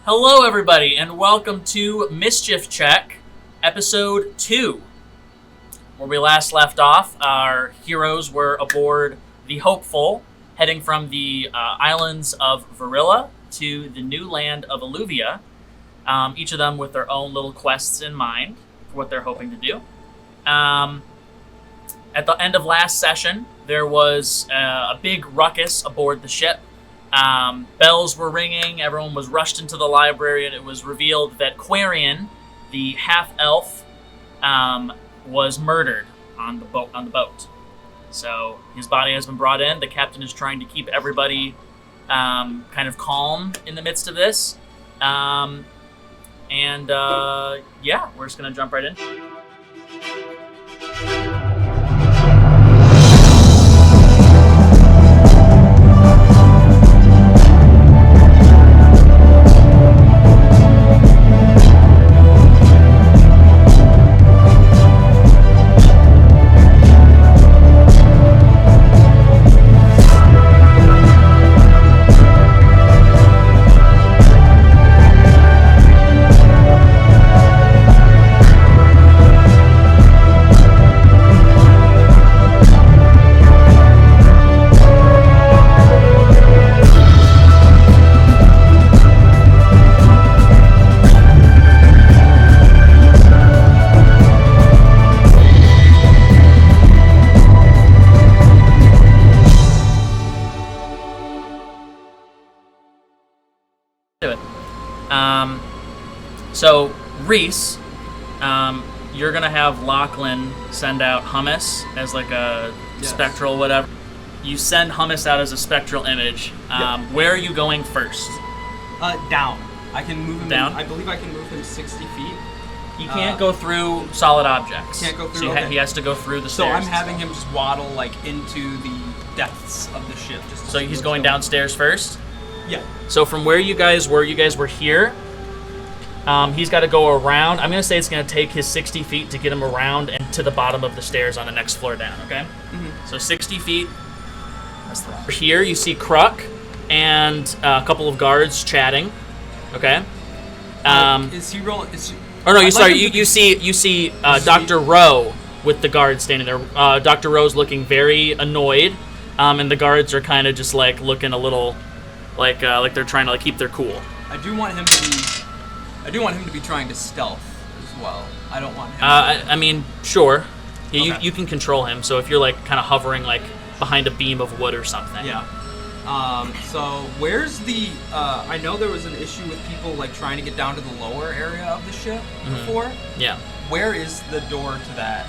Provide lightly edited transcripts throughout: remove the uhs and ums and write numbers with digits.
Hello, everybody, and welcome to Mischief Check, Episode 2. Where we last left off, our heroes were aboard the Hopeful, heading from the islands of Varilla to the new land of Alluvia, each of them with their own little quests in mind for what they're hoping to do. At the end of last session, there was a big ruckus aboard the ship. Bells were ringing, everyone was rushed into the library, and it was revealed that Quarian, the half-elf, was murdered on the boat. So his body has been brought in. The captain is trying to keep everybody kind of calm in the midst of this. We're just going to jump right in. So, Reese, you're going to have Lachlan send out Hummus as like a spectral whatever. You send Hummus out as a spectral image. Where are you going first? Down. I can move him down? I believe I can move him 60 feet. He can't go through solid objects. Can't go through, so okay. He has to go through the So stairs. I'm having him just waddle into the depths of the ship. So he's going downstairs first? Yeah. So from where you guys were here, he's got to go around. I'm going to say it's going to take his 60 feet to get him around and to the bottom of the stairs on the next floor down, okay? Mm-hmm. So 60 feet. Here you see Kruk and a couple of guards chatting, okay? Is he rolling? You see Dr. Rowe with the guard standing there. Dr. Rowe's looking very annoyed, and the guards are kind of just like looking a little like they're trying to like keep their cool. I do want him to be trying to stealth as well. I don't want him I mean, sure. Okay. You can control him, so if you're like kind of hovering like behind a beam of wood or something. Yeah. So where's the I know there was an issue with people like trying to get down to the lower area of the ship before. Yeah. Where is the door to that?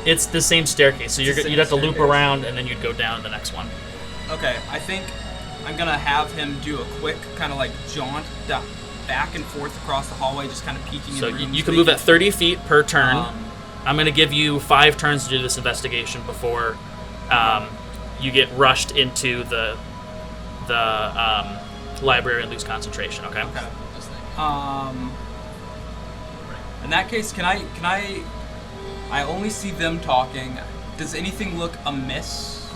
It's the same staircase, so you'd have to loop around and then you'd go down the next one. Okay, I think I'm gonna have him do a quick kind of like jaunt back and forth across the hallway, just kind of peeking in rooms. So you can move at 30 feet per turn. I'm gonna give you 5 turns to do this investigation before you get rushed into the library and lose concentration. Okay. Okay. In that case, can I? I only see them talking. Does anything look amiss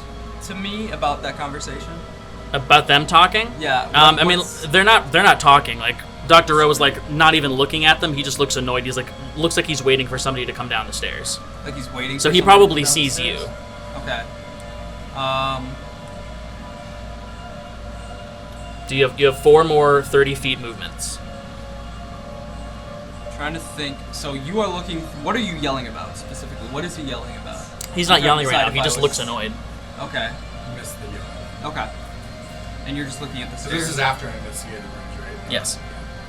to me about that conversation? About them talking? Yeah. I mean, they're not talking. Like Dr. Rowe was like not even looking at them. He just looks annoyed. He's like looks like he's waiting for somebody to come down the stairs. Like he's waiting. So he probably sees you. Okay. You have 4 more 30 feet movements. Trying to think. So you are looking. What are you yelling about specifically? What is he yelling about? He's not yelling right now. He just looks annoyed. Okay. Missed the yelling. Okay. And you're just looking at the stairs. This is after I investigated rooms, right? Yes.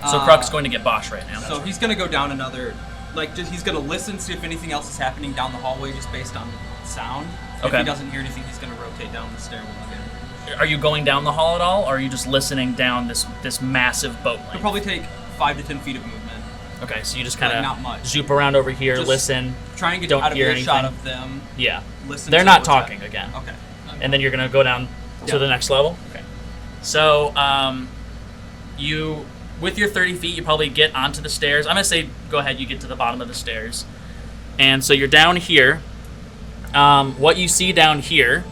So Kruk's going to get Bosch right now. So he's going to go down another. He's going to listen, see if anything else is happening down the hallway just based on sound. Okay. If he doesn't hear anything, he's going to rotate down the stairwell again. Are you going down the hall at all, or are you just listening down this massive boat length? It'll probably take 5 to 10 feet of movement. Okay, so you just kind not of much. zoop around over here, Just listen. Try and get Don't out of hear earshot anything. of them. Yeah. Listen. They're to not what's talking happening. again. Okay. And then you're going to go down to the next level? Okay. So, you, with your 30 feet, you probably get onto the stairs. I'm going to say, go ahead, you get to the bottom of the stairs. And so you're down here. What you see down here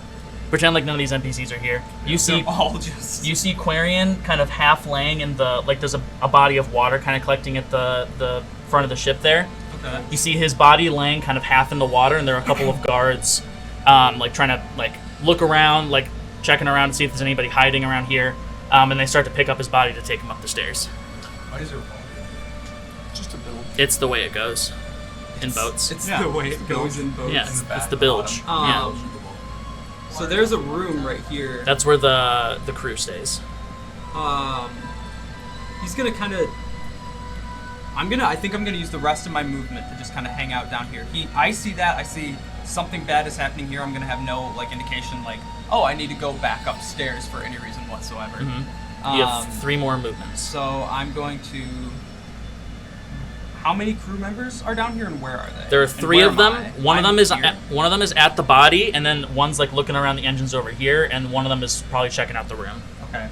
Pretend like none of these NPCs are here. You see They're all just... You see Quarian kind of half laying in the, like there's a body of water kind of collecting at the front of the ship there. Okay. You see his body laying kind of half in the water, and there are a couple of guards like trying to like look around, like checking around to see if there's anybody hiding around here. And they start to pick up his body to take him up the stairs. Why is there water? Just a build. It's the way it goes in boats. It's the way it goes in boats. Yeah, it's the bilge. Yeah. So there's a room right here. That's where the crew stays. He's gonna kind of. I think I'm gonna use the rest of my movement to just kind of hang out down here. I see that. I see something bad is happening here. I'm gonna have no like indication like, oh, I need to go back upstairs for any reason whatsoever. Mm-hmm. You have 3 more movements. So I'm going to. How many crew members are down here, and where are they? There are And 3 where of them. am I? One of I'm them is here. one of them is at the body, and then one's like looking around the engines over here, and one of them is probably checking out the room. Okay.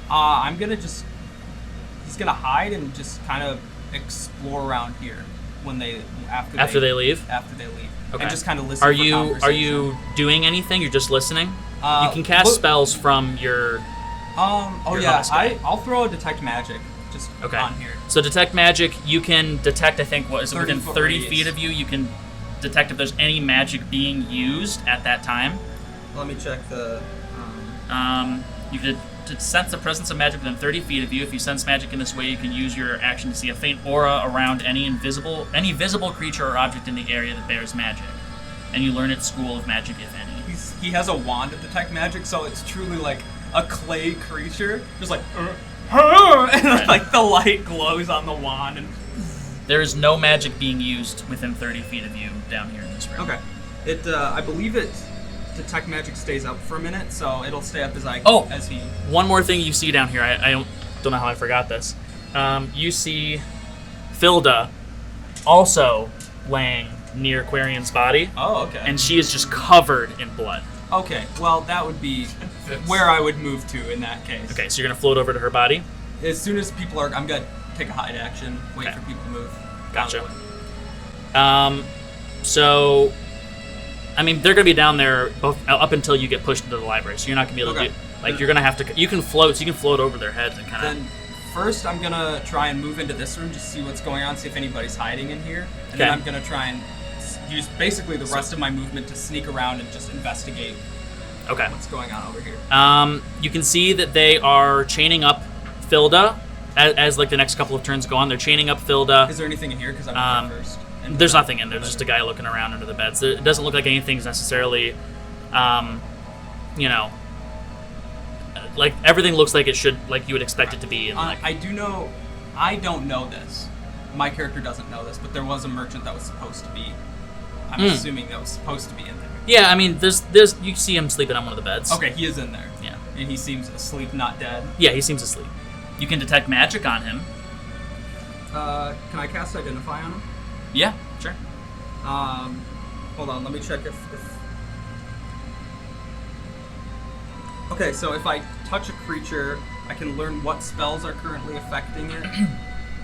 I'm gonna just. He's gonna hide and just kind of explore around here when after they leave. Okay. And just kind of listen. Are for you conversation. doing anything? You're just listening. You can cast look- spells from your. Oh your yeah, hummus guy. I'll throw a detect magic just Okay. on here. So detect magic, you can detect. I think what is it 30 within foot 30 radius. feet of you? You can detect if there's any magic being used at that time. Let me check the. You could to sense the presence of magic within 30 feet of you. If you sense magic in this way, you can use your action to see a faint aura around any visible creature or object in the area that bears magic, and you learn its school of magic, if any. He has a wand of detect magic, so it's truly like a clay creature, just like. And like the light glows on the wand and. There is no magic being used within 30 feet of you down here in this room. Okay. I believe it. Detect magic stays up for a minute, so it'll stay up as he. One more thing you see down here. I don't know how I forgot this. You see Filda also laying near Quarian's body, Oh, okay. and she is just covered in blood. Okay, well that would be where I would move to in that case. Okay, so you're gonna float over to her body. As soon as people are, I'm gonna take a hide action, wait Okay. for people to move. Gotcha. Out of the way. So, I mean, they're gonna be down there up until you get pushed into the library. So you're not gonna be able Okay. to do. Like you're gonna have to. You can float. So you can float over their heads and kind of. Then first, I'm gonna try and move into this room, just see what's going on, see if anybody's hiding in here, and then Okay. I'm gonna try and use basically the rest of my movement to sneak around and just investigate Okay. what's going on over here. You can see that they are chaining up Filda as like the next couple of turns go on. They're chaining up Filda. Is there anything in here? Because I'm here first. And There's nothing in there. There's just a guy looking around under the beds. It doesn't look like anything's necessarily, like everything looks like it should, like you would expect it to be. And like, I do know. I don't know this. My character doesn't know this, but there was a merchant that was supposed to be. I'm assuming that was supposed to be in there. yeah, I mean, there's you see him sleeping on one of the beds. Okay, he is in there. Yeah. And he seems asleep, not dead. Yeah, he seems asleep. You can detect magic on him. Can I cast Identify on him? Yeah, sure. Hold on, let me check if... Okay, so if I touch a creature, I can learn what spells are currently affecting it.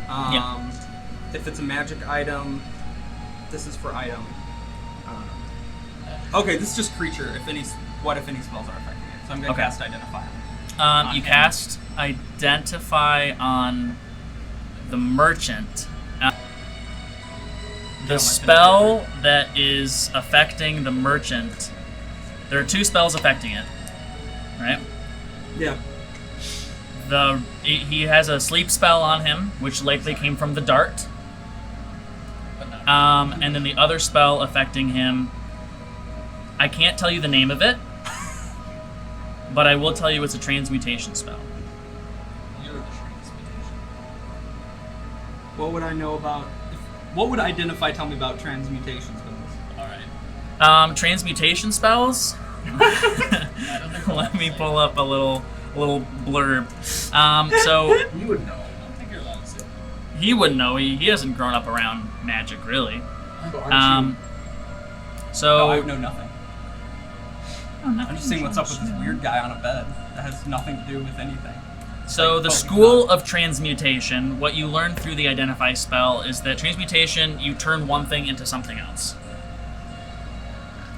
Yeah. If it's a magic item, this is for item. Okay, this is just creature. What if any spells are affecting it? So I'm gonna Okay. cast Identify. You him. cast Identify on the merchant. The spell that is affecting the merchant. There are 2 spells affecting it, right? Yeah. He has a sleep spell on him, which likely came from the dart. And then the other spell affecting him, I can't tell you the name of it, but I will tell you it's a transmutation spell. What would I know about... What would Identify tell me about transmutation spells? Alright. Transmutation spells? Let me pull up a little blurb. So You would know. I don't think you're allowed to say. he wouldn't know. He hasn't grown up around magic, really. But aren't So I know nothing. I'm just seeing what's up with this weird guy on a bed that has nothing to do with anything. So the School of Transmutation, what you learn through the Identify spell is that transmutation, you turn one thing into something else.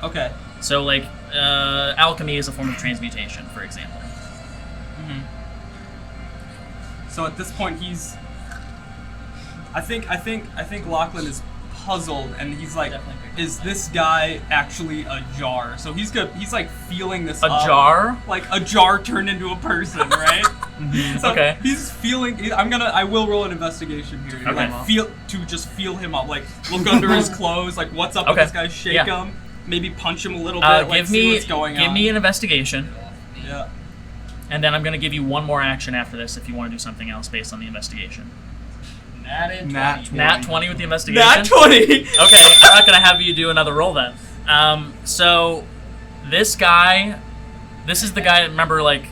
Okay. So like, alchemy is a form of transmutation, for example. So at this point, he's. I think Lachlan is puzzled, and he's like, "Is this guy actually a jar?" So he's good. He's like feeling this. A jar? Like a jar turned into a person, right? So Okay. he's feeling. I will roll an investigation here. To, Okay. like, feel him up. Like look under his clothes. Like what's up with this guy? Shake him. Maybe punch him a little bit. Like see what's going on. Give me an investigation. Yeah. And then I'm going to give you one more action after this if you want to do something else based on the investigation. Nat 20 with the investigation? Nat 20! Okay, I'm not going to have you do another roll then. So, this guy, this is the guy, remember, like,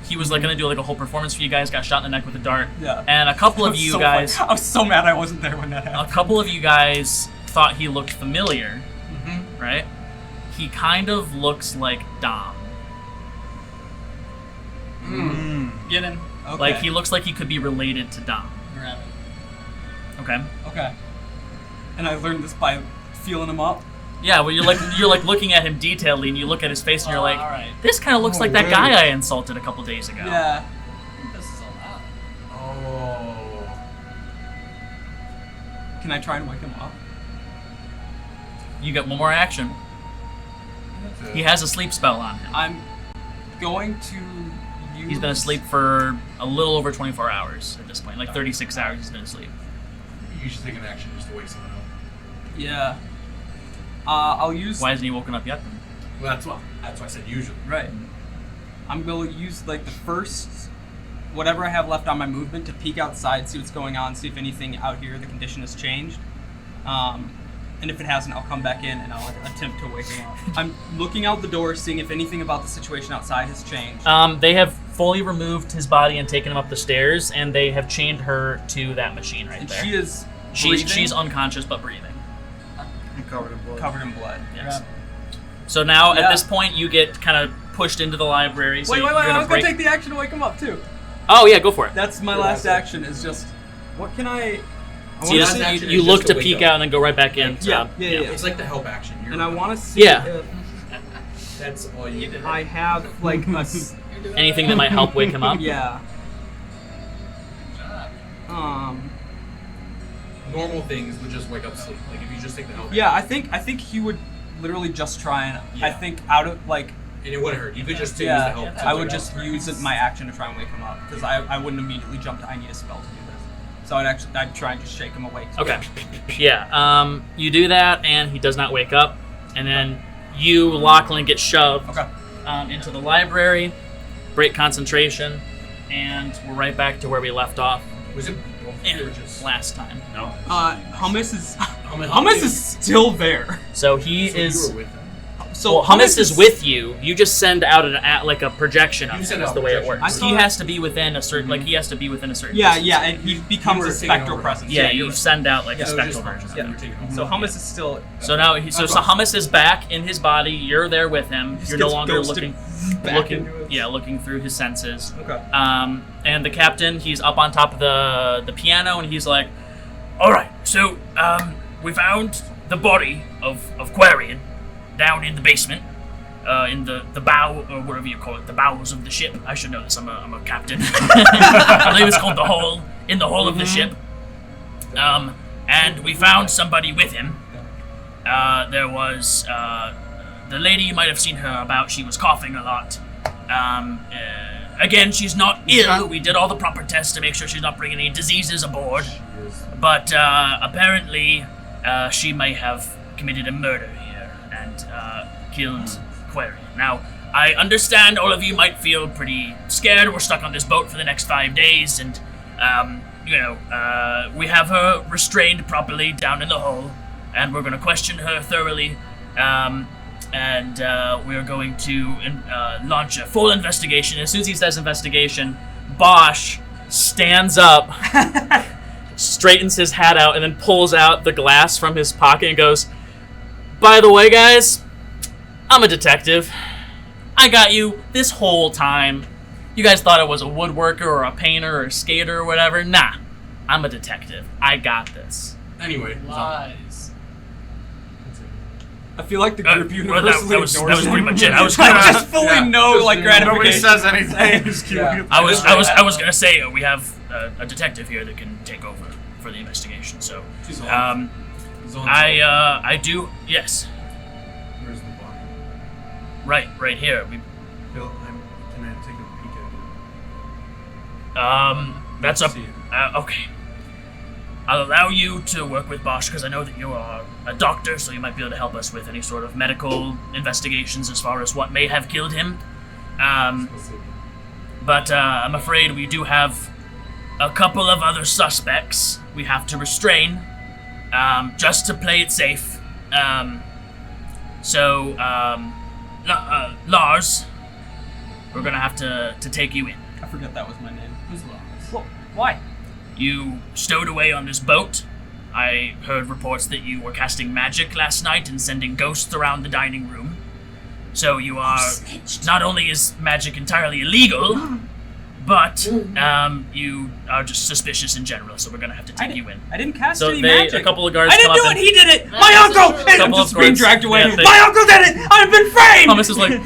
he was, like, going to do, like, a whole performance for you guys, got shot in the neck with a dart. Yeah. And a couple of you guys... I was so mad I wasn't there when that happened. A couple of you guys thought he looked familiar, right? He kind of looks like Dom. Get in. Okay. Like, he looks like he could be related to Dom. Grab it. Okay? Okay. And I learned this by feeling him up. Yeah, well, you're like looking at him detailedly, and you look at his face, and you're like, alright. this kind of looks like that guy I insulted a couple days ago. Yeah. This is allowed. Oh. Can I try and wake him up? You get one more action. He has a sleep spell on him. I'm going to use... He's been asleep for a little over 24 hours at this point. Like 36 hours he's been asleep. You should take an action just to wake someone up. Yeah. I'll use... Why hasn't he woken up yet? Well, that's why I said usually. Right. I'm going to use, like, the first... Whatever I have left on my movement to peek outside, see what's going on, see if anything out here, the condition has changed. And if it hasn't, I'll come back in and I'll attempt to wake him up. I'm looking out the door, seeing if anything about the situation outside has changed. They have fully removed his body and taken him up the stairs, and they have chained her to that machine right And there. she is breathing, She's unconscious but breathing. And covered in blood. covered in blood. Yes. So now, Yeah. at this point, you get kind of pushed into the library. So Wait, you're I gonna was going break... to take the action to wake him up, too. Oh, yeah, go for it. That's my last action, is just... What can I... So you, Last just, action you is look just to to wake peek up. out and then go right back in. Yeah. It's like the help action. And I want to see Yeah. if That's all you did. I have, like, a... Anything that might help wake him up. Yeah. Normal things would just wake up sleep. Like if you just take the help. Yeah, I think he would literally just try and... Yeah. I think out of, like... And it wouldn't hurt. You could just use the Yeah, help. I would just use my action to try and wake him up, because I wouldn't immediately jump to, I need a spell to do this. So I'd try and just shake him awake. Okay. Yeah. You do that, and he does not wake up. And then you, Lachlan, get shoved Okay. into the library, break concentration, and we're right back to where we left off Was it? Or just last time. No. Hummus is... Hummus Hummus is still there. So he So is... you were with them. So Well, Hummus is with you. You just send out like a projection of You him. send Is out the way it projection. works. I He thought- has to be within a certain. Like he has to be within a certain. Yeah, distance. yeah, and he becomes You a were taking spectral over. presence. Yeah, you're you right. send out like Yeah, a So it was spectral just version. Hummus. of You him. were taking over. So Hummus is still... So now, so Hummus is back in his body. You're there with him. Just You're no gets longer ghosted back into it. looking through his senses. Okay. And the captain, he's up on top of the piano, and he's like, "All right, so we found the body of Quarian down in the basement, in the bow or whatever you call it, the bowels of the ship. I should know this. I'm a captain. I believe it's called the hull. In the hull of the ship. And we found somebody with him. There was the lady. You might have seen her about. She was coughing a lot. Again, she's not ill. We did all the proper tests to make sure she's not bringing any diseases aboard. But apparently, she may have committed a murder here and killed Quarian. Now, I understand all of you might feel pretty scared. We're stuck on this boat for the next 5 days, and we have her restrained properly down in the hull, and we're going to question her thoroughly. And we're going to launch a full investigation. As soon as he says investigation, Bosch stands up, straightens his hat out, and then pulls out the glass from his pocket and goes, "By the way, guys, I'm a detective. I got you this whole time. You guys thought I was a woodworker or a painter or a skater or whatever. Nah, I'm a detective. I got this." Anyway. Lies. I feel like the group well, universally that was ignores pretty him. much it. I was I gonna, just fully know like gratification. Nobody says anything. Just keep Yeah. I was gonna say we have a detective here that can take over for the investigation. So, I do. Yes, Where's the body? right here. Bill, can I take a peek at That's See up. it. Okay. I'll allow you to work with Bosch because I know that you are a doctor, so you might be able to help us with any sort of medical investigations as far as what may have killed him. But I'm afraid we do have a couple of other suspects we have to restrain, just to play it safe. Lars, we're gonna have to take you in. I forget that was my name. Who's Lars? Well, why? You stowed away on this boat. I heard reports that you were casting magic last night and sending ghosts around the dining room. So you are... Not only is magic entirely illegal, but you are just suspicious in general, so we're gonna have to take you in. I didn't cast So any magic. a couple of guards I didn't come do up it. and- He did it. My uncle. And I'm Couple of just being guards- dragged away. yeah, they- My uncle did it. I've been framed. Thomas is like,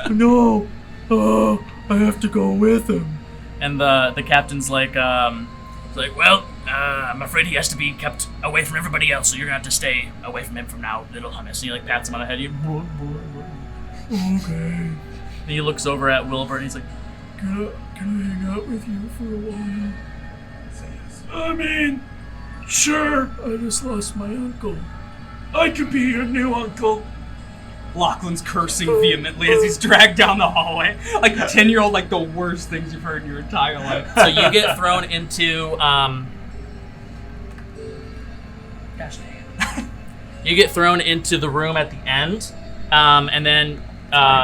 No. Oh, I have to go with him. and the captain's like, well, I'm afraid he has to be kept away from everybody else, so you're gonna have to stay away from him from now, little Hummus. And he like pats him on the head. Okay. And he looks over at Wilbur and he's like, Can I hang out with you for a while? I mean, sure. I just lost my uncle. I could be your new uncle. Lachlan's cursing vehemently as he's dragged down the hallway. Like a 10-year-old, like the worst things you've heard in your entire life. so you get thrown into you get thrown into the room at the end, and then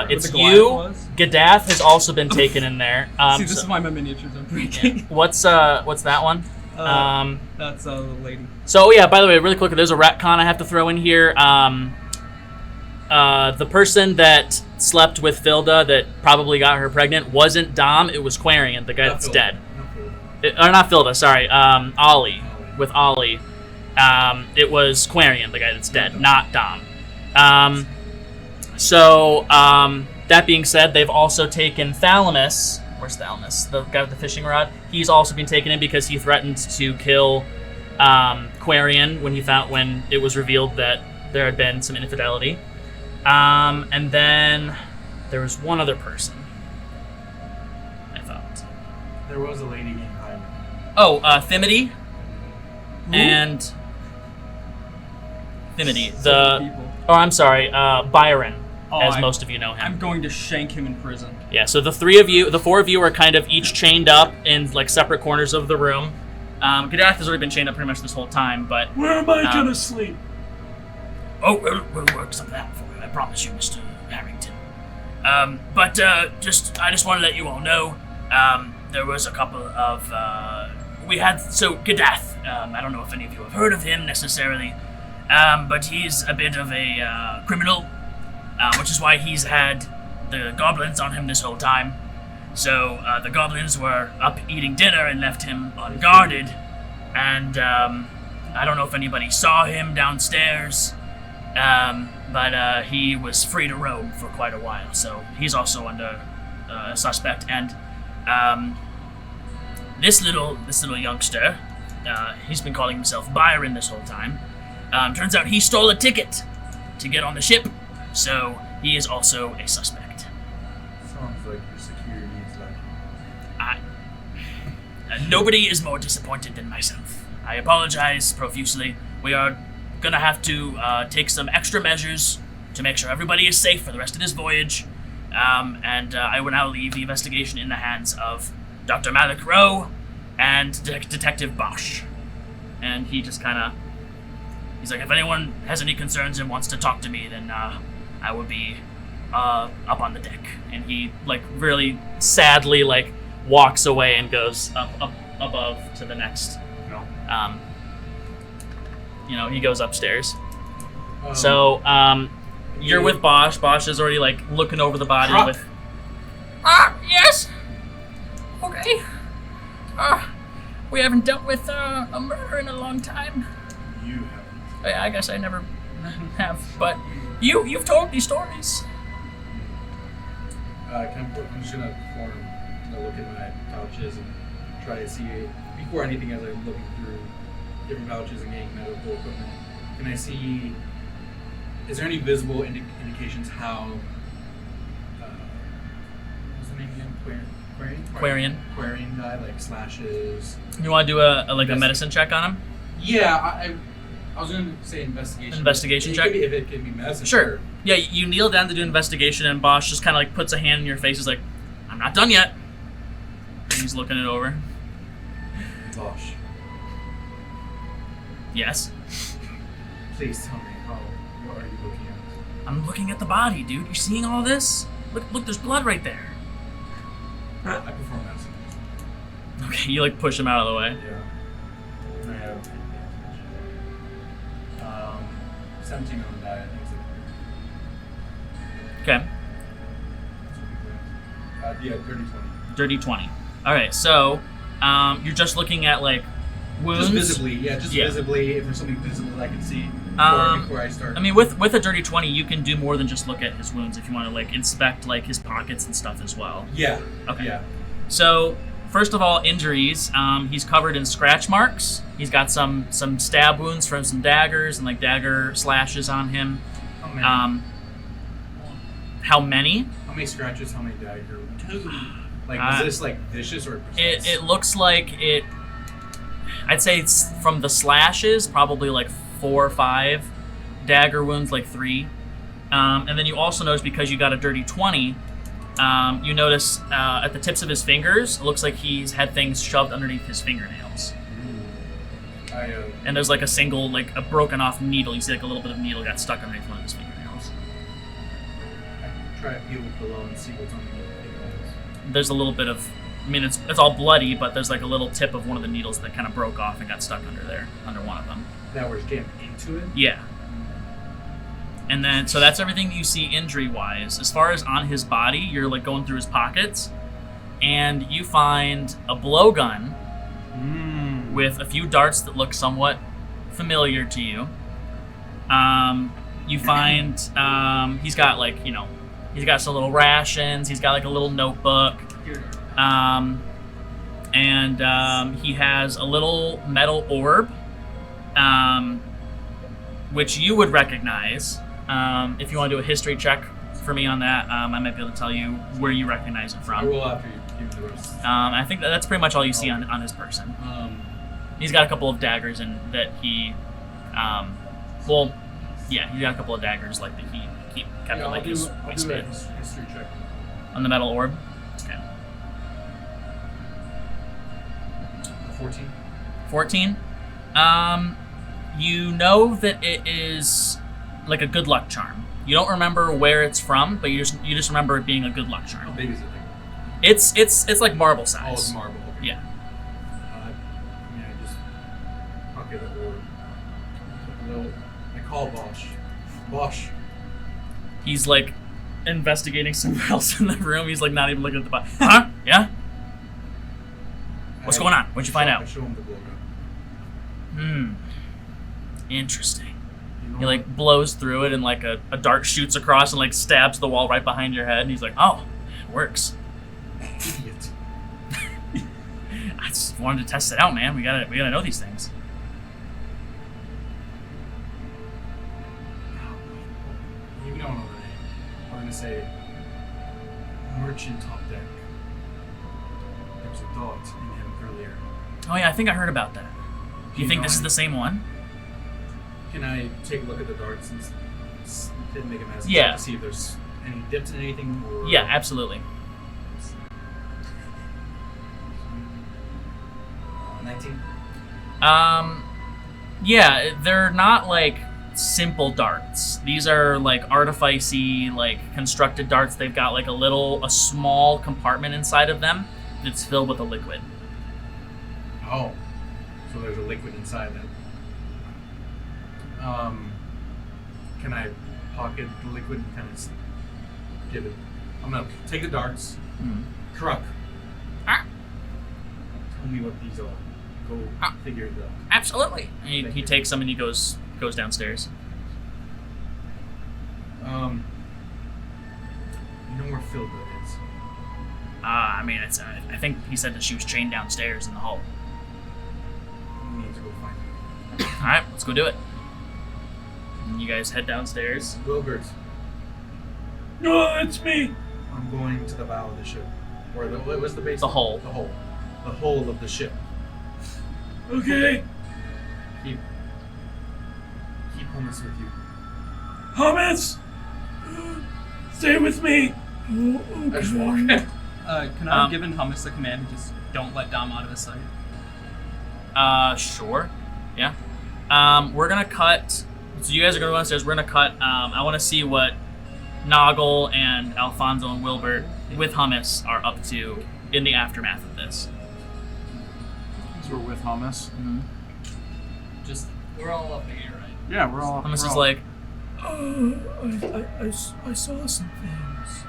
it's the Goliath you. was? Gaddath has also been taken in there. See, this is why my miniatures are breaking. What's that one? That's the lady. So yeah, by the way, really quick, there's a retcon I have to throw in here. The person that slept with Filda that probably got her pregnant wasn't Dom, it was Quarian, the guy that's dead. Or not Filda, sorry, Ollie, with Ollie. It was Quarian, the guy that's dead, not Dom. That being said, they've also taken Thalamus. Where's Thalamus? The guy with the fishing rod. He's also been taken in because he threatened to kill Quarian when it was revealed that there had been some infidelity. And then there was one other person, I thought. There was a lady named Hyman. Oh, Thimity. And Thimity. I'm sorry, Byron, as most of you know him. I'm going to shank him in prison. Yeah, so the four of you are kind of each chained up in like separate corners of the room. Gaddath has already been chained up pretty much this whole time, but... Where am I gonna sleep? Oh, we'll work something out for you, I promise you, Mr. Harrington. I just want to let you all know, there was a couple of, Gaddath, I don't know if any of you have heard of him necessarily, but he's a bit of a criminal, which is why he's had the goblins on him this whole time. So the goblins were up eating dinner and left him unguarded, and I don't know if anybody saw him downstairs, but he was free to roam for quite a while, so he's also under a suspect. And this little youngster, he's been calling himself Byron this whole time. Turns out he stole a ticket to get on the ship, so he is also a suspect. Sounds like your security is like... Nobody is more disappointed than myself. I apologize profusely. We are gonna have to take some extra measures to make sure everybody is safe for the rest of this voyage. And I will now leave the investigation in the hands of Dr. Malik Rowe and Detective Bosch. And he just kind of... He's like, if anyone has any concerns and wants to talk to me, then I will be up on the deck. And he, like, really sadly, like, walks away and goes up above to the next... he goes upstairs. You're with Bosch. Bosch is already, like, looking over the body with... Yes! Okay. We haven't dealt with a murder in a long time. You haven't. I guess I never have, but you've told me stories. I'm just gonna look at my pouches and try to see before anything as I'm looking through different pouches and getting medical equipment. Can I see? Is there any visible indications how? What's the name again? Quarian guy, like slashes. You want to do a medicine check on him? Yeah, I was going to say investigation. Investigation check? If it can be medicine. Sure. Yeah, you kneel down to do investigation, and Bosch just kind of like puts a hand in your face. He's like, "I'm not done yet." And he's looking it over. Bosch, Yes. please tell me what are you looking at? I'm looking at the body, dude. You seeing all this? Look, there's blood right there. I perform medicine. Okay, you like push him out of the way. Yeah. And I have 17 on the die. I think it's Okay. yeah, 30-20. Dirty 20. All right, so you're just looking at like wounds. Just visibly, yeah, Yeah. visibly. If there's something visible that I can see before I start. I mean, with a dirty 20, you can do more than just look at his wounds if you want to like inspect like his pockets and stuff as well. Yeah. Okay. Yeah. So first of all, injuries. He's covered in scratch marks. He's got some stab wounds from some daggers and like dagger slashes on him. How many? How many? How many scratches? How many dagger? Like, Uh, is this like vicious or precise? It looks like it. I'd say it's from the slashes, probably like 4 or 5. Dagger wounds, like 3. And then you also notice, because you got a dirty 20, you notice at the tips of his fingers, it looks like he's had things shoved underneath his fingernails. And there's like a single, like a broken off needle. You see like a little bit of needle got stuck underneath one of his fingernails. I try to peel below and see what's underneath the fingernails. There's a little bit of, I mean, it's all bloody, but there's like a little tip of one of the needles that kind of broke off and got stuck under there, under one of them. That was jammed into it? Yeah. And then, so that's everything you see injury-wise. As far as on his body, you're like going through his pockets, and you find a blowgun with a few darts that look somewhat familiar to you. You find he's got like, he's got some little rations. He's got like a little notebook. And he has a little metal orb, which you would recognize. If you want to do a history check for me on that, I might be able to tell you where you recognize it I from. roll after you give me the rest. I think that's pretty much all you see on his person. He's got a couple of daggers and that he, he's got a couple of daggers like that he kept in like his I'll do a waistband. history check. On the metal orb. Okay. 14. 14. You know that it is like a good luck charm. You don't remember where it's from, but you just remember it being a good luck How charm. big is it? It's like marble Oh, size. it's marble. Yeah. I just pocket the orb. I call Bosch. Bosch. He's like investigating somewhere else in the room. He's like not even looking at the body. Huh? Yeah? What's going on? What'd you find out? I show him the blowgun. Interesting. You know He like blows through it and like a dart shoots across and like stabs the wall right behind your head, and he's like, "Oh, it works." Idiot. I just wanted to test it out, man. We gotta know these things. You don't know the name. I'm gonna say Merchant Top Deck. There was a dot in him earlier. Oh yeah, I think I heard about that. Do you think this is the same one? Can I take a look at the darts and make a message Yeah. to see if there's any dips in anything? Or... Yeah, absolutely. 19. Yeah, they're not like simple darts. These are like artificey, like constructed darts. They've got like a small compartment inside of them that's filled with a liquid. Oh, so there's a liquid inside that. Can I pocket the liquid and kind of give it? I'm gonna take the darts. Truck. Ah. Tell me what these are. Go figure it out. Absolutely. He takes them and he goes downstairs. You know where Philbert is? I mean, it's. I think he said that she was chained downstairs in the hall. We need to go find her. All right, let's go do it. And you guys head downstairs. Wilbert, No, it's me. I'm going to the bow of the ship. Or what was the base? The hull. The hull. The hull of the ship. Okay. Keep Hummus with you. Hummus! Stay with me. Oh, I just okay. walk. Can I have given Hummus the command to just don't let Dom out of his sight? Sure. Yeah. We're gonna cut. So you guys are gonna go downstairs. We're gonna cut. I want to see what Noggle and Alfonso and Wilbert with Hummus are up to in the aftermath of this. So we're with Hummus. Just, we're all up here, right? Yeah, we're all. Hummus we're is all- like, I saw some things.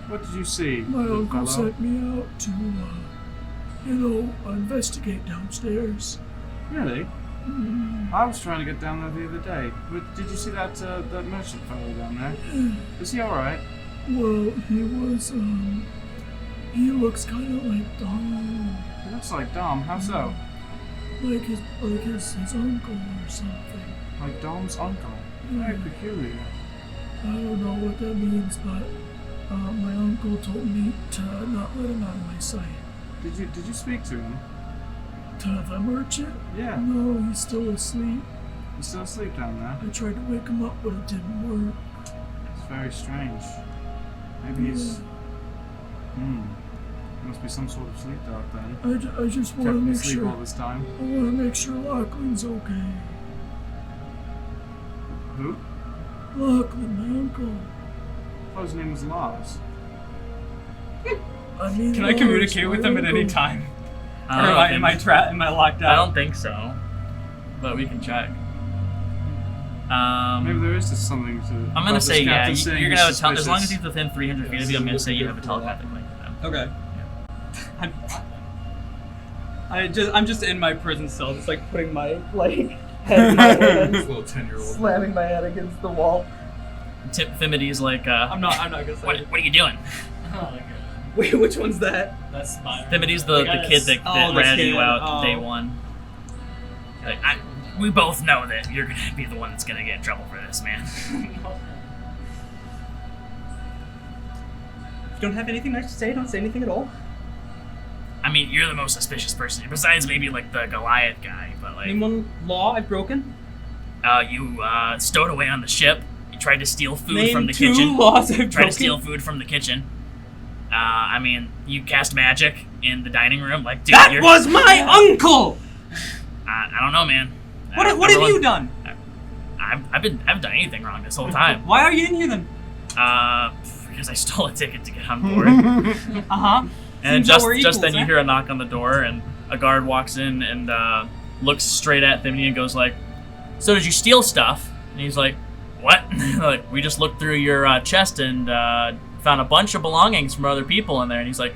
What did you see? My good uncle fellow? sent me out to, investigate downstairs. Really? I was trying to get down there the other day. But did you see that that merchant fellow down there? Is he all right? Well, he looks kind of like Dom, He looks like Dom. How so? like his uncle or something. Like Dom's uncle. Very peculiar. I don't know what that means, but my uncle told me to not let him out of my sight. Did you speak to him? To the merchant? Yeah. No, he's still asleep. He's still asleep down there. I tried to wake him up, but it didn't work. It's very strange. Maybe he's. Must be some sort of sleep dog then. I just want to Kept me make asleep sure. all this time. I want to make sure Lachlan's okay. Who? Lachlan, my uncle. I thought his name was Lars. I mean, Can I Lars, communicate my with him at any uncle. time? I Or don't know, am I locked out? I don't think so, but we can check. Maybe there is just something to. I'm about gonna this say yeah. captain saying You're gonna have he's a as long as suspicious. he's within 300 feet of you. I'm gonna say you have a telepathic link with him. Okay. I'm just in my prison cell, just like putting my head in my hands, This little 10-year-old. slamming my head against the wall. Timity's like, I'm not gonna say what it. are you doing? Oh my god. Wait, which one's that? That's my. Timity's the kid that Oh, the ratted you kid. out Oh. day one. Like, we both know that you're gonna be the one that's gonna get in trouble for this, man. If you don't have anything nice to say, don't say anything at all. I mean, you're the most suspicious person, besides maybe like the Goliath guy. But like, Name one law I've broken. you stowed away on the ship. You tried to steal food Name from the two kitchen. laws I've Tried broken. to steal food from the kitchen. I mean, you cast magic in the dining room. Like, dude, That you're, was my uncle. I don't know, man. What have you done? I haven't done anything wrong this whole time. Why are you in here then? Because I stole a ticket to get on board. Uh-huh. And Seems that we're just then equals, you eh? hear a knock on the door, and a guard walks in and looks straight at Thimony and goes like, "So did you steal stuff?" And he's like, "What?" Like, we just looked through your chest and found a bunch of belongings from other people in there. And he's like,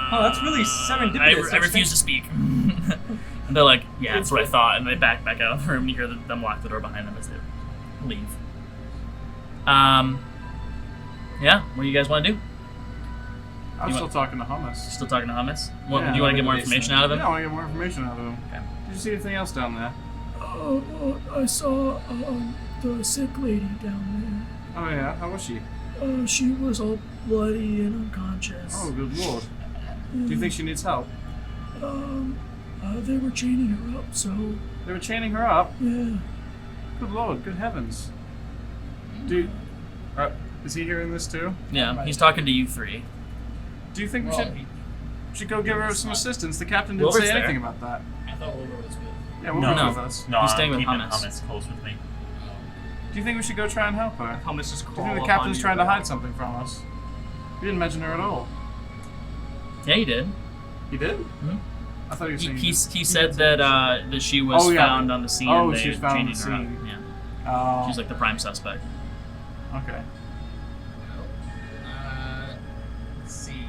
Oh, that's really serendipitous. I refuse to speak. And they're like, "Yeah, that's what I thought." And they back out of the room, and you hear them lock the door behind them as they leave. Yeah, what do you guys want to do? I'm You still want- talking to Hummus. Still talking to Hummus? What, Yeah, do you want to I'm get more in the information basement. out of him? Yeah, I want to get more information out of him. Okay. Did you see anything else down there? Well, I saw the sick lady down Oh yeah, how was she? there. She was all bloody and unconscious. Oh, good lord. Do you think she needs help? They were chaining her up, so They were chaining her up. yeah. Good lord, good heavens. Dude, is he hearing this too? Yeah, he's talking to you three. Do you think we Well, should go give her some assistance? The captain didn't Wilbur's say there. anything about that. I thought Wilbur was good. Yeah, we'll No. go with us. No, He's I'm staying with keeping Hummus. close with me. Do you think we should go try and help her? Hummus just Do crawl you think up the captain's onto trying your to back. hide something from us? You didn't mention her at all. Yeah, he did. He did? Mhm. I thought you were saying He said that that she was Oh, yeah. found on the scene. Oh, and she they was found on chained the her up. scene. Yeah, Oh, she's like the prime suspect. okay. Let's see.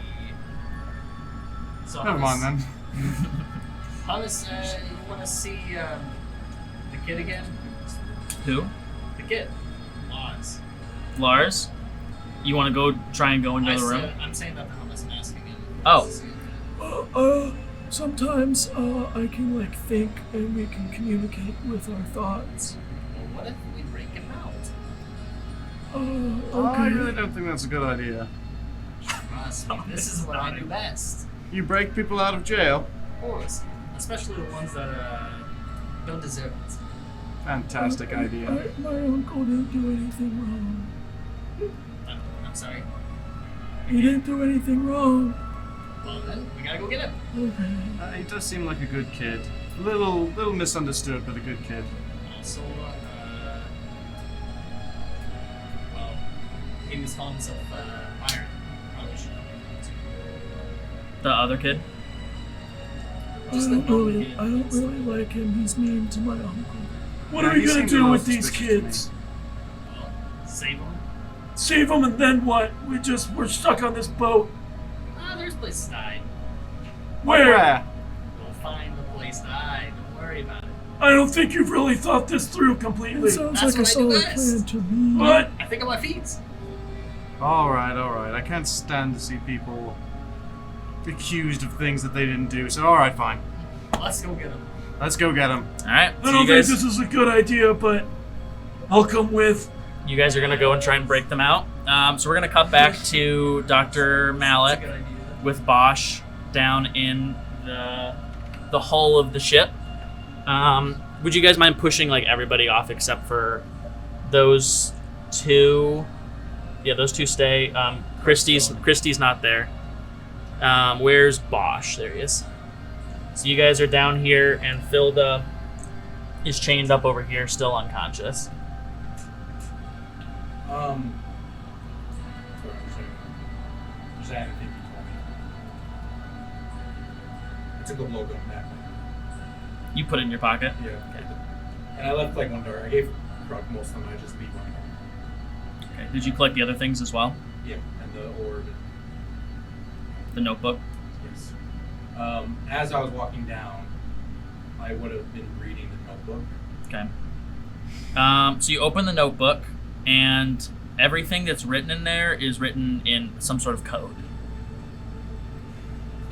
So Never mind then. Hummus, you want to see the kid again? Who? The kid. Lars. Lars, you want to go try and go into the room? I'm saying that to Thomas and asking him. Oh. Sometimes I can like think and we can communicate with our thoughts. Well, what if we break him out? Okay. I really don't think that's a good idea. Trust me, this is what I do best. You break people out of jail? Of course. Especially the ones that don't deserve it. Fantastic idea. My uncle didn't do anything wrong. I'm sorry. He didn't do anything wrong. Well then, we gotta go get him. Okay. He does seem like a good kid. Little misunderstood, but a good kid. Also, well, he was calling himself Iron. Probably should know him. The other kid? Just I the don't normal really kid. like him. He's mean to my uncle. What Yeah, are we he gonna seems a do little with these suspicious to me. kids? Well, save him. Save them and then what? We're stuck on this boat. There's a place to hide. Where? We'll find the place to hide. Don't worry about it. I don't think you've really thought this through completely. It sounds That's like a what I do solid best. plan to me. What? I think on my feet. Alright. I can't stand to see people accused of things that they didn't do, so alright, fine. Let's go get him. Let's go get them. Alright, I so don't you think guys, this is a good idea, but I'll come with. you guys are going to go and try and break them out. So we're going to cut back to Dr. That's Malik a good idea. with Bosch down in the hull of the ship. Would you guys mind pushing like everybody off except for those two? Yeah, those two stay. Christie's not there. Where's Bosch? There he is. So you guys are down here, and Philda is chained up over here, still unconscious. Sorry, I'm just saying anything you told me. I took the logo back. You put it in your pocket. Yeah. Okay. And I left like one dart. I gave Croc most of them. I just leave one. Okay. Did you collect the other things as well? Yeah, and the orb. The notebook. Yes. As I was walking down, I would have been reading the notebook. Okay. So you open the notebook, and everything that's written in there is written in some sort of code.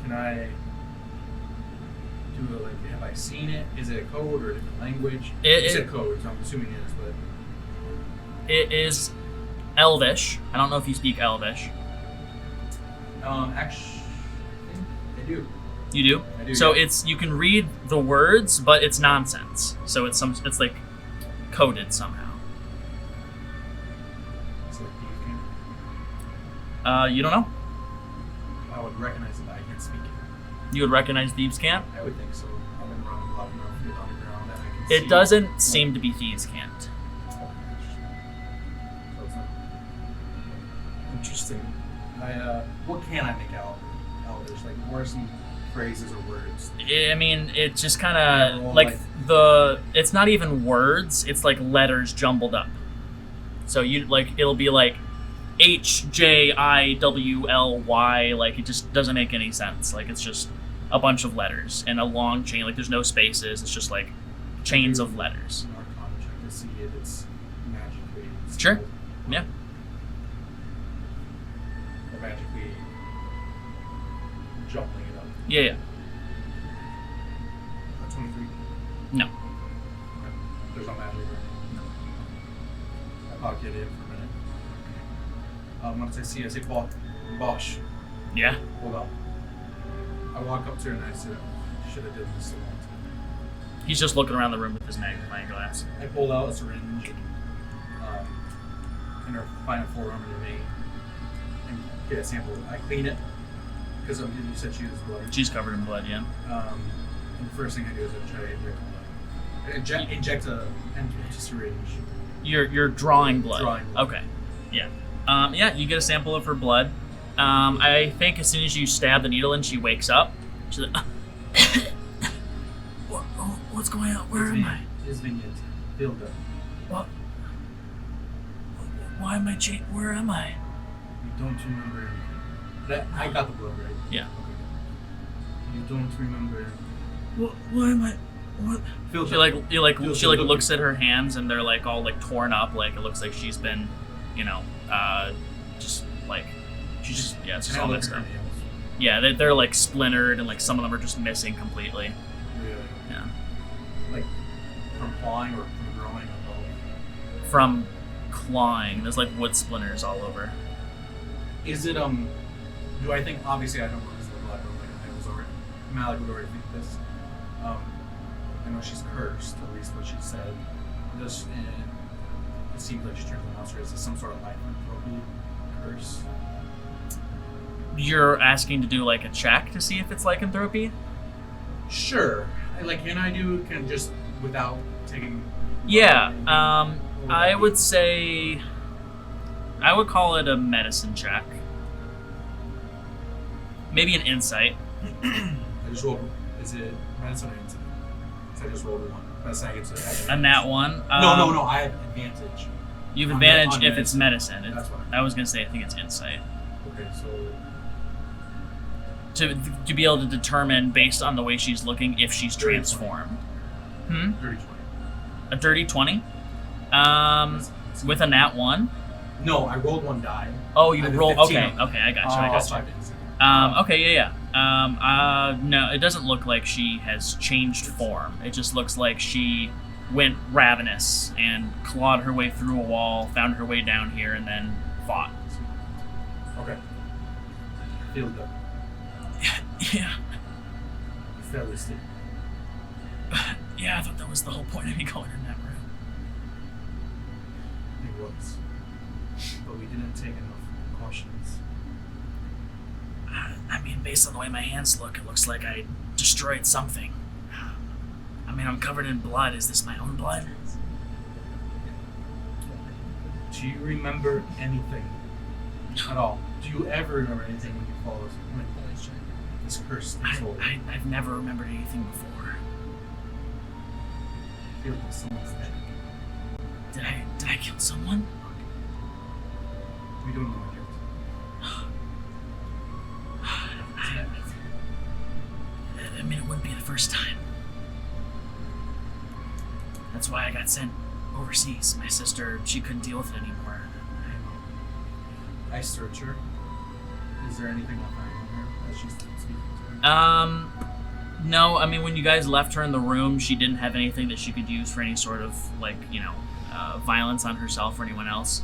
Can I do it like, have I seen it? Is it a code or a different language? It's a code, so I'm assuming it is, but It is Elvish. I don't know if you speak Elvish. actually, I do. You do? I do. So yeah. it's you can read the words, but it's nonsense. So it's like coded somehow. It's like Thieves' Camp. You don't know? I would recognize it, but I can't speak it. You would recognize Thieves' Camp? I would think so. I've been running a lot enough through the underground that I can see. It doesn't seem to be Thieves' Camp. So it's not interesting. What can I make out? There's like what are some phrases or words? I mean, it's just kind of Yeah, like it's not even words, it's like letters jumbled up. So it'll be like HJIWLY, like it just doesn't make any sense. Like it's just a bunch of letters and a long chain, like there's no spaces, it's just like chains of letters. An Arcana check to see if it's magically. Sure. Yeah. Or magically jumbling it up. Yeah. 23. No. Okay. There's no magic. Right? I pocket it for a minute. Once I say Bosch. Yeah. Hold on. I walk up to her and I said, should have done this a long time. He's just looking around the room with his magnifying glass. I pulled out a syringe and her final forearm in her vein and get a sample. I clean it because you said she was bloody. She's covered in blood, yeah. And the first thing I do is I try to inject a syringe. You're drawing blood. Drawing blood. Okay. Yeah. Yeah, you get a sample of her blood. I think as soon as you stab the needle in, she wakes up. She's like, what's going on? Where am I? His vignette. Build up. What? Why am I where am I? You don't remember anything. I got the blood, right? Yeah. Okay. You don't remember anything. Why am I? What? Feels She like Feels she like good. looks at her hands and they're like all like torn up. Like it looks like she's been, just like she's just it's just all messed up. Yeah, they're like splintered and like some of them are just missing completely. Really? Yeah. Like from clawing or from growing or both? From clawing, there's like wood splinters all over. Is it do I think obviously I don't know this level, I was already Malik would already think this. I know she's cursed, at least what she said. It seems like she turns a monster. Is this some sort of lycanthropy curse? You're asking to do like a check to see if it's lycanthropy? Sure. Can just without taking Yeah. What would I that would be? say I would call it a medicine check. Maybe an insight. I just rolled. Is it medicine or insight? So I just rolled one. That's not it's A nat one. No. I have advantage. You have on advantage on if it's medicine. That's what I was gonna say I think it's insight. Okay, so To be able to determine based on the way she's looking if she's Dirty transformed. 30-20. A dirty 20? With a nat 1? No, I rolled one die. Oh, you I have a roll. 15 Okay, on it. okay, I got you. I Plus got you. 5 insight. Okay, yeah. No, it doesn't look like she has changed form. It just looks like she went ravenous and clawed her way through a wall, found her way down here, and then fought. Okay. Feel good. Yeah. You fell asleep. Yeah, I thought that was the whole point of me going in that room. It was. But we didn't take enough precautions. I mean, based on the way my hands look, it looks like I destroyed something. I mean, I'm covered in blood. Is this my own blood? Do you remember anything at all? Do you ever remember anything when you fall asleep? When this curse takes hold? I've never remembered anything before. I feel like someone's dead. Did I kill someone? We don't know yet. I mean, it wouldn't be the first time. That's why I got sent overseas. My sister, she couldn't deal with it anymore. I search her. Is there anything I find on her as she's speaking to her? No, I mean, when you guys left her in the room, she didn't have anything that she could use for any sort of, violence on herself or anyone else.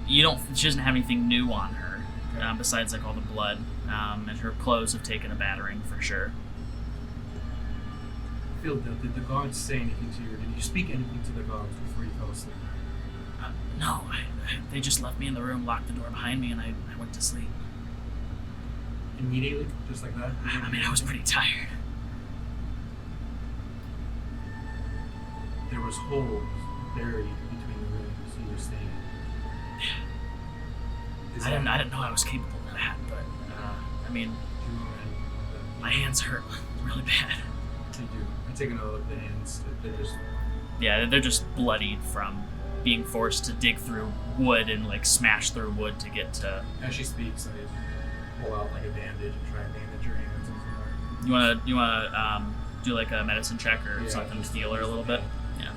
She doesn't have anything new on her, Okay. besides, all the blood, and her clothes have taken a battering for sure. Phil, did the guards say anything to you? Or did you speak anything to the guards before you fell asleep? No, they just left me in the room, locked the door behind me, and I went to sleep. Immediately? Just like that? I mean, I was pretty tired. There was holes buried between the rooms you were staying in. I didn't know I was capable of that, but, I mean, my hands hurt really bad. They do. I take another look at the hands. They're just... Yeah, they're just bloodied from being forced to dig through wood and, smash through wood to get to... As she speaks, I pull out a bandage and try and bandage her hands. You wanna do a medicine check or Yeah, something to just- heal her a little bit? Yeah.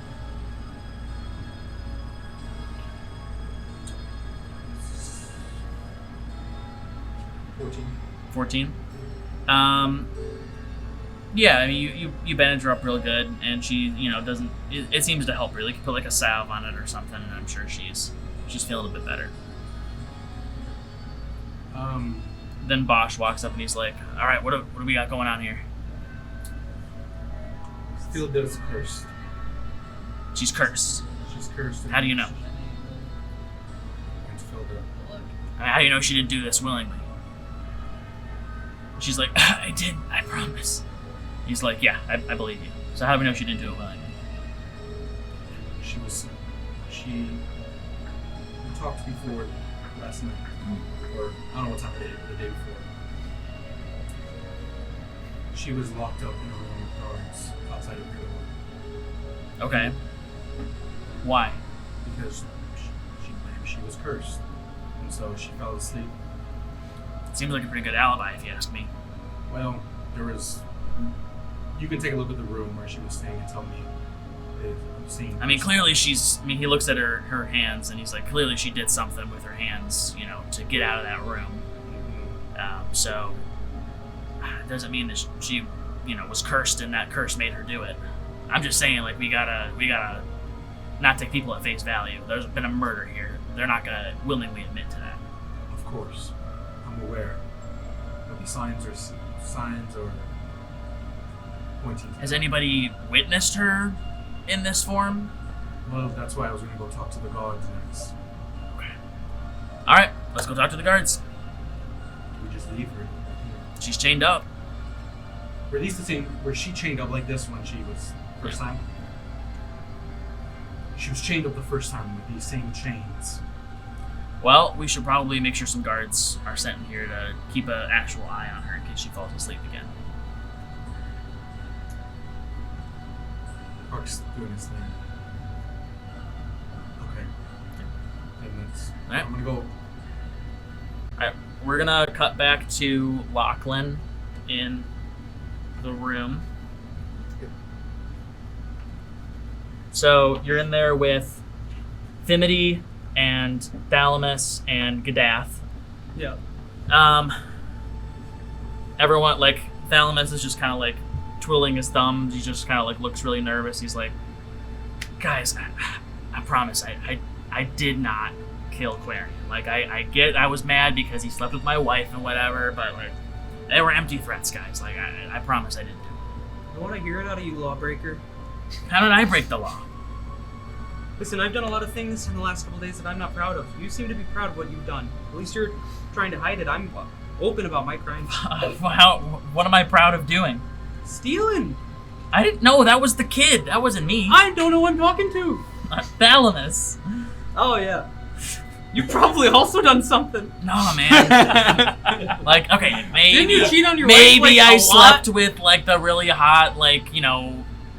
14. Yeah, I mean, you bandage her up real good, and she, doesn't. It seems to help her. You put a salve on it or something, and I'm sure she's feeling a bit better. Then Bosch walks up and he's like, "All right, what do we got going on here?" Still does cursed. She's cursed. She's cursed. How do you know? It's filled up. How do you know she didn't do this willingly? She's like, "I did. I promise." He's like, "Yeah, I believe you. So how do we know she didn't do it willingly?" We talked before last night, or I don't know what time of day, the day before. She was locked up in a room with guards outside of her door Okay. Why? because she claimed she was cursed, and so she fell asleep. Seems like a pretty good alibi, if you ask me. Well, there was you can take a look at the room where she was staying and tell me if I'm seeing. I mean, clearly he looks at her hands and he's like, clearly she did something with her hands, to get out of that room. So, it doesn't mean that she, was cursed and that curse made her do it. I'm just saying, like, we gotta not take people at face value. There's been a murder here. They're not gonna willingly admit to that. Of course, I'm aware. There'll be signs or pointing. Has anybody witnessed her in this form? Well, that's why I was gonna go talk to the guards next. Okay. All right, let's go talk to the guards. Do we just leave her? She's chained up. Were these the same? Was she chained up like this when she was first time? She was chained up the first time with these same chains. Well, we should probably make sure some guards are sent in here to keep an actual eye on her in case she falls asleep again. Park's doing his thing. Okay. And that's. Alright. I'm gonna go. Alright, we're gonna cut back to Lachlan in the room. So you're in there with Thimity and Thalamus and Gaddath. Yeah. Everyone, like, Thalamus is just kind of like twiddling his thumbs. He just kind of like looks really nervous. He's like, guys, I promise, I did not kill Quarian. Like, I was mad because he slept with my wife and whatever, but like, they were empty threats, guys. Like, I promise I didn't do it. I want to hear it out of you, lawbreaker. How did I break the law? Listen, I've done a lot of things in the last couple days that I'm not proud of. You seem to be proud of what you've done. At least you're trying to hide it. I'm open about my crimes. What am I proud of doing? Stealing! I didn't know. That was the kid. That wasn't me. I don't know who I'm talking to! Thalamus. Oh, yeah. You've probably also done something. No, man. Like, okay, maybe. Didn't you cheat on your maybe wife, like, I a slept lot? with, like, the really hot, like,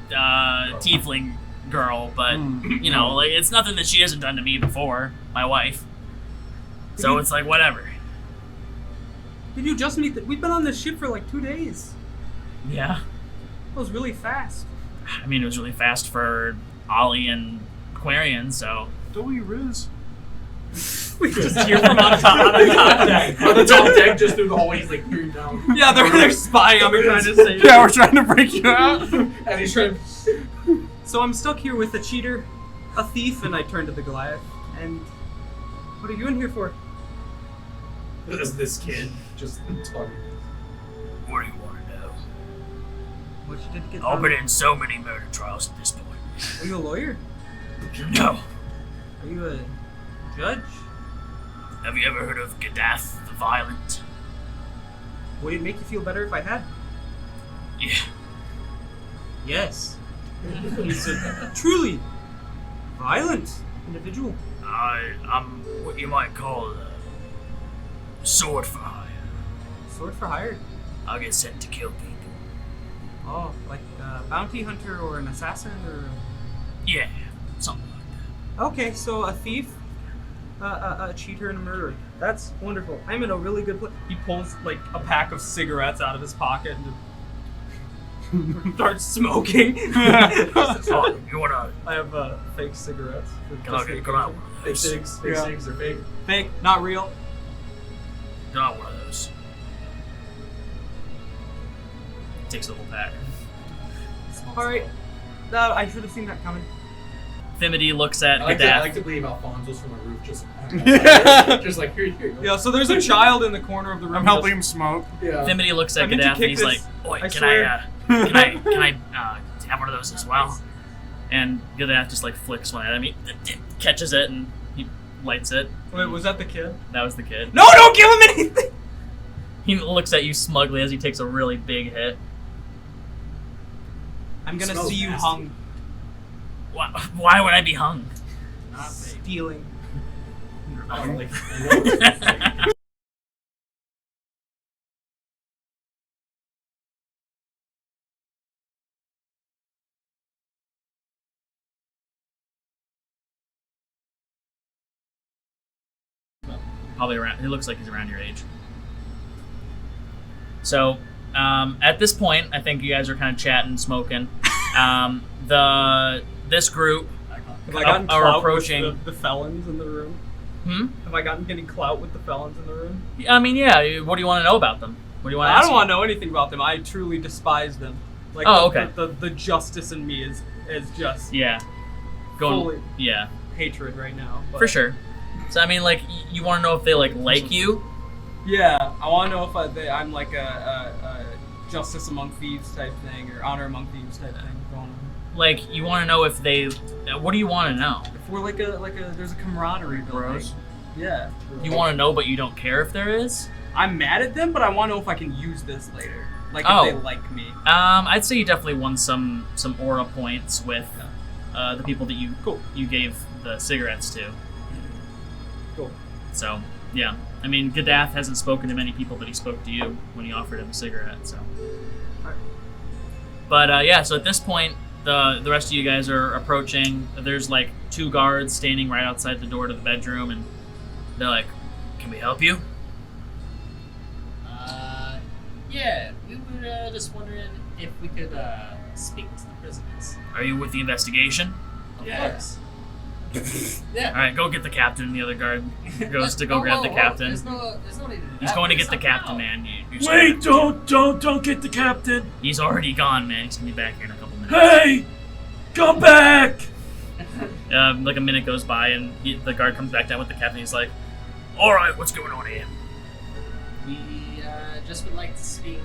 tiefling girl, but, like, it's nothing that she hasn't done to me before, my wife. So it's like, whatever. Did you just meet We've been on this ship for like 2 days. Yeah. That was really fast. I mean, it was really fast for Ollie and Quarian, so. Don't we riz? We just hear from on top deck. On the top deck, just through the hallway, he's like peering down. Yeah, they're spying on me trying to save Yeah, we're trying to break you out. And he's trying to. So I'm stuck here with a cheater, a thief, and I turn to the Goliath. And what are you in here for? This kid just talking. What do you want to know? What you did to get I've found? been in so many murder trials at this point. Are you a lawyer? No. Are you a judge? Have you ever heard of Gaddath the Violent? Would it make you feel better if I had? Yeah. Yes. He's a truly violent individual. I'm what you might call a sword for hire. Sword for hire. I'll get sent to kill people. Oh, like a bounty hunter or an assassin or... Yeah, something like that. Okay, so a thief, a cheater, and a murderer. That's wonderful. I'm in a really good place. He pulls like a pack of cigarettes out of his pocket and just starts smoking. Oh, you wanna? I have fake cigarettes. Can I come out one of Fake those? cigs, fake Yeah. cigs are fake. Fake, not real. Can I have one of those? Takes a little pack. Alright. I should have seen that coming. Thimity looks at I like Gaddath. to believe Alfonso's from a roof, just like here you go. Yeah, so there's a child in the corner of the room. I'm helping him smoke. Yeah. Thimity looks I at meant to Gaddath and kick he's this. like, "Oi, I can swear." I have one of those as well?" And Gaddath just like flicks one at him. He catches it and he lights it. Wait, was that the kid? That was the kid. No, don't give him anything! He looks at you smugly as he takes a really big hit. I'm gonna Smells see you nasty. hung. Why would I be hung? Stealing. I'm like, I know. Probably around. He looks like he's around your age. So At this point, I think you guys are kind of chatting, smoking. This group Have I gotten are clout approaching. with the felons in the room? Have I gotten any clout with the felons in the room? I mean, yeah. What do you want to know about them? What do you want to I ask? don't want to know anything about them. I truly despise them. Like, okay. The justice in me is just Yeah. Going. fully Yeah. hatred right now. But For sure. So I mean, like, you want to know if they like you? Yeah, I want to know if I'm like a justice among thieves type thing or honor among thieves type thing going on. Like, you want to know if they. What do you want to know? If we're like a there's a camaraderie building. Bros. Yeah. You want to know, but you don't care if there is. I'm mad at them, but I want to know if I can use this later. Like Oh. if they like me. I'd say you definitely won some aura points with the people that you gave the cigarettes to. Cool. So yeah, I mean, Gaddath hasn't spoken to many people, but he spoke to you when you offered him a cigarette. So. Alright. But yeah, so at this point, the rest of you guys are approaching. There's like 2 guards standing right outside the door to the bedroom, and they're like, "Can we help you?" Yeah, we were just wondering if we could speak to the prisoners. Are you with the investigation? Of Yeah. course. Yeah. All right, go get the captain. And the other guard goes to go grab the captain. There's no need to do He's that. going to Figure get the something captain, out. man. Wait, don't get the captain. He's already gone, man. He's gonna be back here in a couple minutes. Hey, come back. Like a minute goes by, and the guard comes back down with the captain. He's like, "All right, what's going on here?" We just would like to speak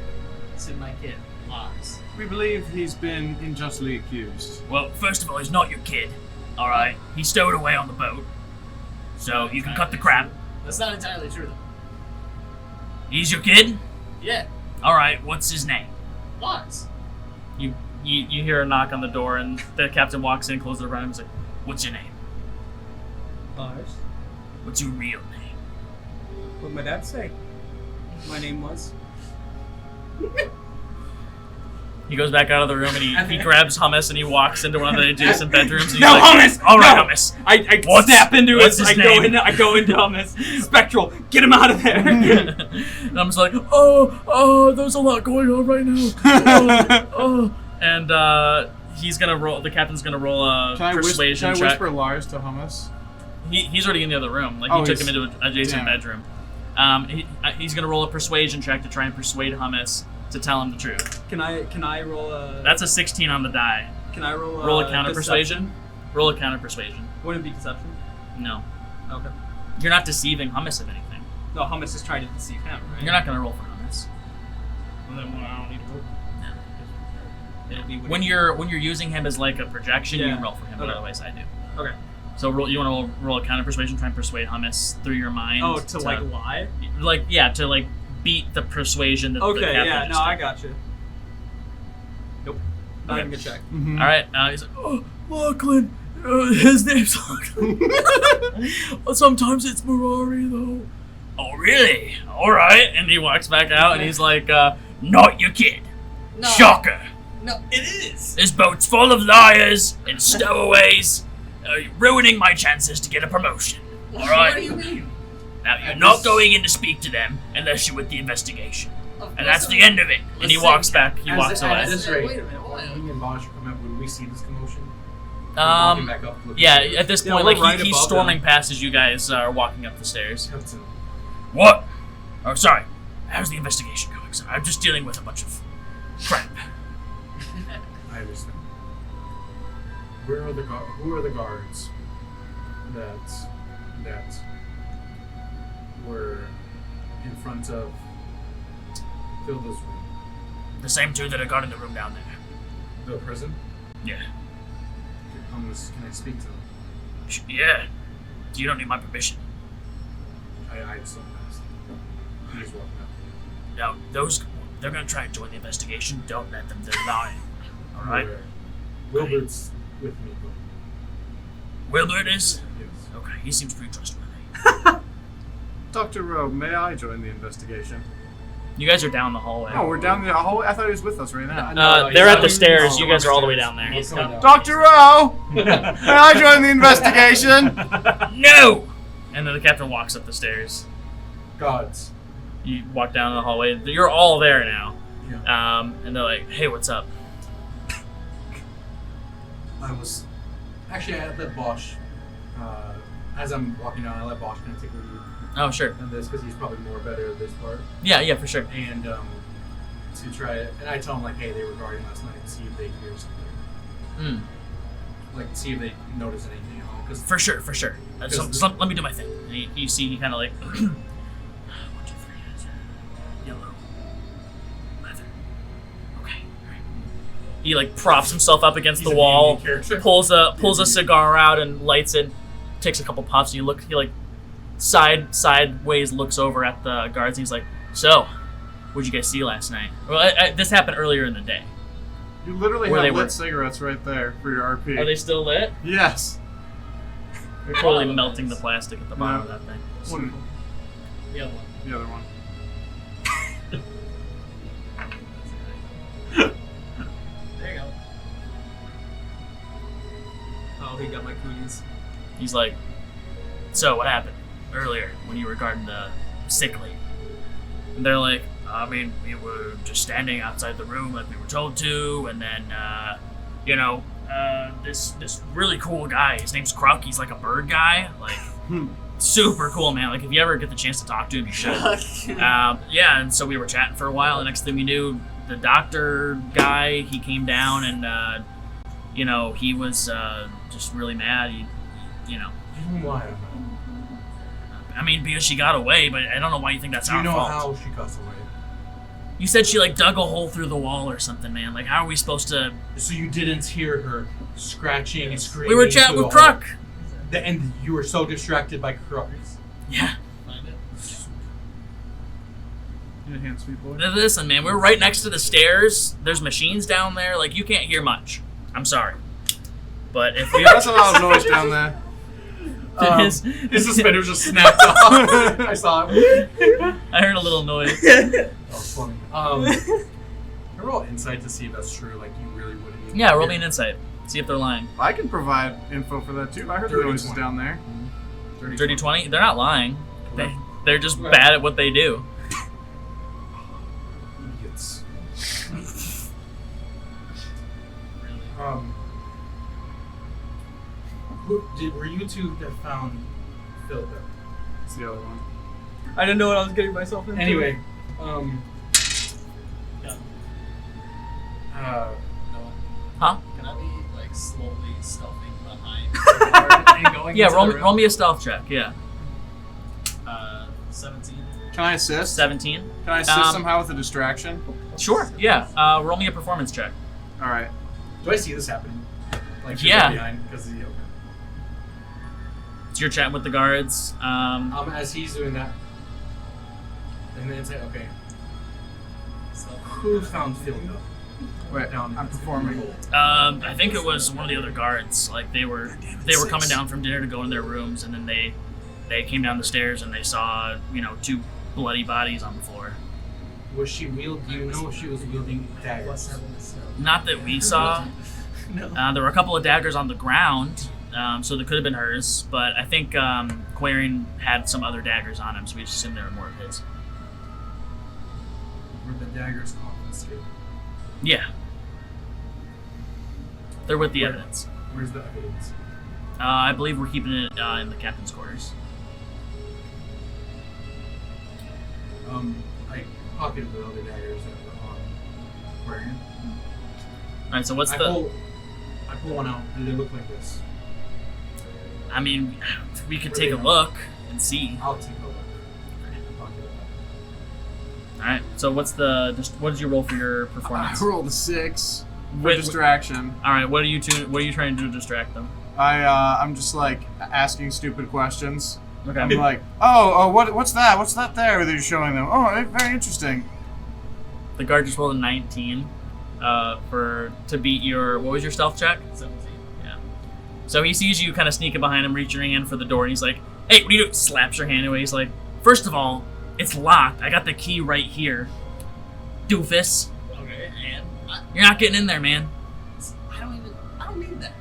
to my kid, Lars. We believe he's been unjustly accused. Well, first of all, he's not your kid. All right, he's stowed away on the boat, so you can cut the crap. That's not entirely true, though. He's your kid. Yeah, All right, what's his name? Lars. You hear a knock on the door, and the captain walks in, closes the door, and he's like, "What's your name? Lars. What's your real name?" What'd my dad say? My name was. He goes back out of the room, and he grabs hummus, and he walks into one of the adjacent bedrooms. And he's No, like, hummus! All right, No! hummus. I What's- snap into what's it. his I go name? into hummus. Spectral, get him out of there. And I'm just like, oh, there's a lot going on right now. And he's gonna roll. The captain's gonna roll a Can I persuasion check. whisper Lars to Hummus? He's already in the other room. Like Oh, he took he's- him into an adjacent damn. bedroom. He's gonna roll a persuasion check to try and persuade Hummus to tell him the truth. Can I roll a? That's a 16 on the die. Can I roll a? Roll a counter deception? persuasion. Roll a counter persuasion. Wouldn't it be deception? No, Okay. you're not deceiving Hummus of anything. No, Hummus is trying to deceive him, right? You're not gonna roll for Hummus. Well, then I don't need to roll. No. It'll be When you're using him as like a projection, you Yeah. can roll for him, but Okay. otherwise I do. Okay. So you want to roll a counter persuasion, try and persuade Hummus through your mind. Oh, to like lie? to like beat the persuasion that the Okay, captain yeah, just no, I did. got you. Nope. Not even gonna check. Mm-hmm. All right, he's like, Oh, Lachlan. His name's Lachlan. Sometimes it's Mirari, though. "Oh, really? All right." And he walks back out, and he's like, "Not your kid. No. Shocker. No, it is. This boat's full of liars and stowaways, ruining my chances to get a promotion. All What right. do you mean? Now you're not going in to speak to them unless you're with the investigation, Of and course that's I'm the not. end of it." And he Listen, walks back. He walks away. At this rate, Wait a minute, hold on. me and Bosch come up when we see this commotion. Walking back up, looking Yeah. for At this Yeah, point, we're like right he's above storming past as you guys are walking up the stairs. Captain. What? Oh, sorry. How's the investigation going, sir? I'm just dealing with a bunch of crap. I understand. Who are the guards that were in front of Philda's room? The same two that are guarding the room down there. The prison? Yeah. Can I speak to them? Yeah. You don't need my permission. I just don't ask. He just walking up. No, they're gonna try and join the investigation. Don't let them. They're lying. All right. Wilbert's with me. Wilbert is. Yes. Okay. He seems pretty trustworthy. Dr. Rowe, may I join the investigation? You guys are down the hallway. Oh, we're down the hallway? I thought he was with us right now. They're at the he's stairs. coming You guys are all the way upstairs. down there. He's coming down. Dr. Rowe! May I join the investigation? No! And then the captain walks up the stairs. Gods. You walk down the hallway. You're all there now. Yeah. And they're like, "Hey, what's up?" I let Bosch, as I'm walking down, I let Bosch kind of take a lead Oh, sure. on this because he's probably better at this part. Yeah, for sure. And to try it, and I tell him like, hey, they were guarding last night to see if they hear something. Like, see if they notice anything at all. Cause For sure. Let me do my thing. And you see, he kind of like, 1, 2, 3, yellow, leather. Okay, all right. He like props himself up against He's the a wall, D&D character. pulls a cigar out and lights it. Takes a couple puffs. And he like sideways looks over at the guards. And he's like, "So, what'd you guys see last night?" Well, this happened earlier in the day. You literally Where they have were. lit cigarettes right there for your RP. Are they still lit? Yes. They're totally melting the plastic at the bottom of that thing. One, The other one. the other one. There you go. Oh, he got my cooties. He's like, "So, what happened earlier when you were guarding the sick lady?" And they're like, "I mean, we were just standing outside the room like we were told to, and then, this really cool guy, his name's Kruk, he's like a bird guy, like, super cool, man. Like, if you ever get the chance to talk to him, you should." Yeah, and so we were chatting for a while, and next thing we knew, the doctor guy, he came down, and, he was just really mad. Why? I mean, because she got away, but I don't know why you think that's Do you our know fault. how she got away? You said she like dug a hole through the wall or something, man. Like, how are we supposed to? So you didn't hear her scratching and screaming? We were chatting through with the hole. Kruk. And you were so distracted by Kruk. Yeah. Find it. You hand, sweet boy. Listen, man, we were right next to the stairs. There's machines down there. Like, you can't hear much. I'm sorry, but if we That's a lot of noise down there. his suspenders just snapped off. I saw it. I heard a little noise. That was funny. I roll insight to see if that's true. Like you really wouldn't. Even Yeah, roll me hear. an insight. See if they're lying. I can provide info for that too. I heard the Dirty noises 20. down there. Dirty 20. They're not lying. Okay. They're just Okay. bad at what they do. Idiots. Really. Were you two that found Phil though? It's the other one. I didn't know what I was getting myself into. Anyway, Yeah. uh, No. Huh? Can I be like slowly stuffing behind the guard and going Yeah, into the room? roll me a stealth check. Yeah. 17. Can I assist? 17. Can I assist Um, somehow with a distraction? Sure. Yeah. Roll me a performance check. All right. do I see this happening? Like she's Yeah. behind because okay. So you're chatting with the guards. As he's doing that, and then say, okay, So, who found Phil though? Wait, Down I'm in the performing. hole. I think it was one of the other guards. Like they were coming down from dinner to go in their rooms, and then they came down the stairs and they saw 2 bloody bodies on the floor. Was she wielding? Do you know if she was wielding daggers? Not that we saw. no. There were a couple of daggers on the ground, so they could have been hers. But I think Quarian had some other daggers on him, so we just assumed they were more of his. Were the daggers confiscated? Yeah, they're with the Where? evidence. Where's the evidence? I believe we're keeping it in the captain's quarters. I pocketed the other daggers that were on Aquarium. All right. So what's I the? pull one out. Do they look like this? I mean, we could take a look and see. I'll take a look. Pocket it All right. So what's the? What did you roll for your I performance? rolled a 6 for Wait, distraction. All right. What are you trying to do to distract them? I'm just like asking stupid questions. Okay. I'm like, what's that? What's that there that you're showing them? Oh, very interesting. The guard just rolled a 19 to beat your. What was your stealth check? 17. Yeah. So he sees you kind of sneaking behind him, reach your hand for the door, and he's like, "Hey, what are you doing?" Slaps your hand away. He's like, "First of all, it's locked. I got the key right here. Doofus. Okay, and You're not getting in there, man. I don't need that.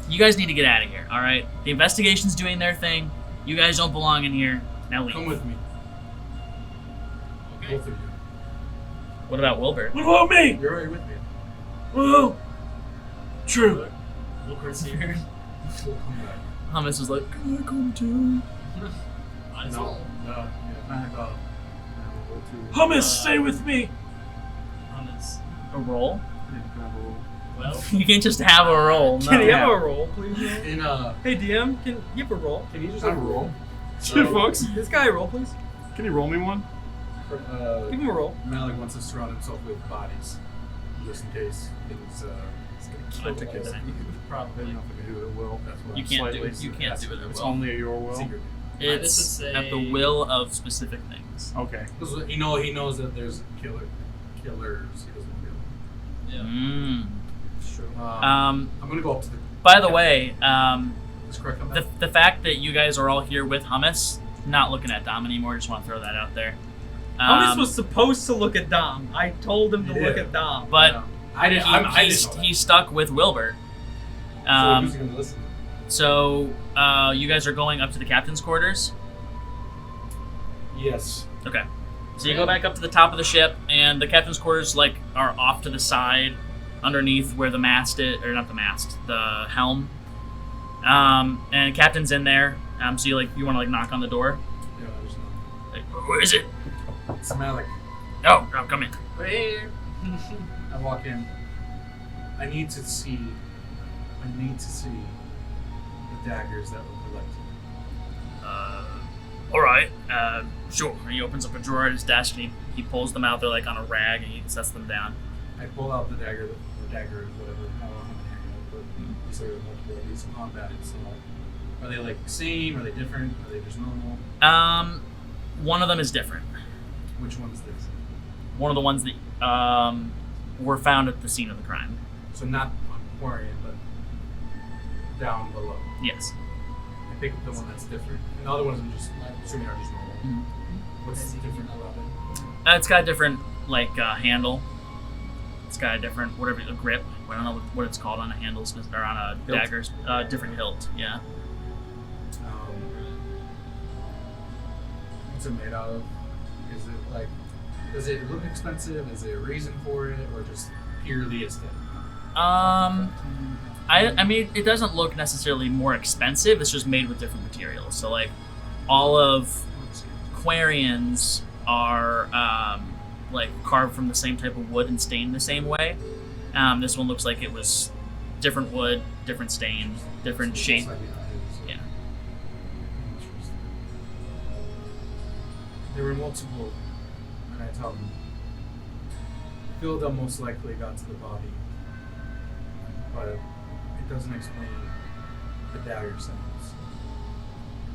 You guys need to get out of here, all right? The investigation's doing their thing. You guys don't belong in here. Now leave." Come with me. Okay. Both of you. What about Wilbur? What about me? You're already with me. Well, true. Wilbur's here. We'll come back. Hummus was like, Can I come too? Might as No. well. Hummus, stay with me. Hummus. a roll? Well, You can't just have a roll. Can No. you have a roll, please? In Hey DM, can you have a roll? can you just have a roll? Dude, folks, This guy a roll, please. can you roll me one? Give him a roll. Malik wants to surround himself with bodies, just in case things. I took it. I probably. don't know if I can do it at will. That's what You can't do Slightly. it. You can't do it at It's will. only at your will. secret. This It's would at the say- will of specific things. Okay. He knows that there's killers. He doesn't kill. Yeah. Mm. Sure. Um, I'm gonna go up to the. by the way, Is correct on the, that? the fact that you guys are all here with Hummus, not looking at Dom anymore, just want to throw that out there. Hummus was supposed to look at Dom. I told him to He look did. at Dom. but No. I didn't. I didn't know that. he's stuck with Wilbur. So who's gonna listen? So you guys are going up to the captain's quarters. Yes. Okay. So you go back up to the top of the ship, and the captain's quarters are off to the side, underneath where the mast is, or not the mast, the helm. And captain's in there. So you want to knock on the door. Yeah, I just know. Like, where is it? It's Malik. No, come in. I walk in. I need to see the daggers that were collected. All right. Sure. And he opens up a drawer at his desk, and he pulls them out. They're on a rag, and he sets them down. I pull out the dagger, or daggers, whatever. I don't know how many, but you say there are multiple of these combat. So, are they same? Are they different? Are they just normal? One of them is different. Which one's this? One of the ones that were found at the scene of the crime. So not on Quarian, but down below. Yes. I pick up the one that's different. And the other ones I'm just assuming are just normal. Mhm. What's different about it? It's got a different handle. It's got a different a grip. I don't know what it's called on a handle or on a Hilt. dagger's different hilt. Yeah. What's it made out of? Is it does it look expensive? Is there a reason for it, or just purely aesthetic? I mean, it doesn't look necessarily more expensive. It's just made with different materials. So all of Quarians are carved from the same type of wood and stained the same way. This one looks like it was different wood, different stain, different So shape. it's like it is. Yeah. Interesting. There were multiple, and I tell them, Philda most likely got to the body, but it doesn't explain the dagger symbols.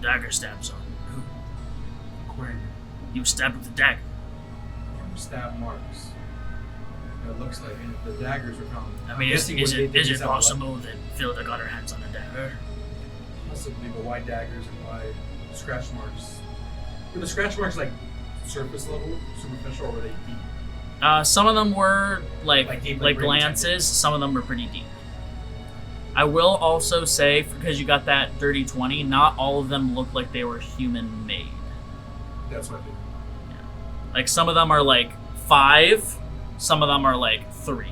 Dagger stabs on. Who? Aquarium, He was stabbed with a dagger. stab marks. It looks like, and if the daggers were found. I I'm mean, is guessing when they it did this out possible that Philda got her hands on a dagger? possibly, but why daggers and why scratch marks? Were the scratch marks surface level, superficial, or were they deep? Some of them were deep, very glances. intense? Some of them were pretty deep. I will also say, because you got that dirty 20, not all of them look like they were human made. That's what I think. Some of them are 5, some of them are 3.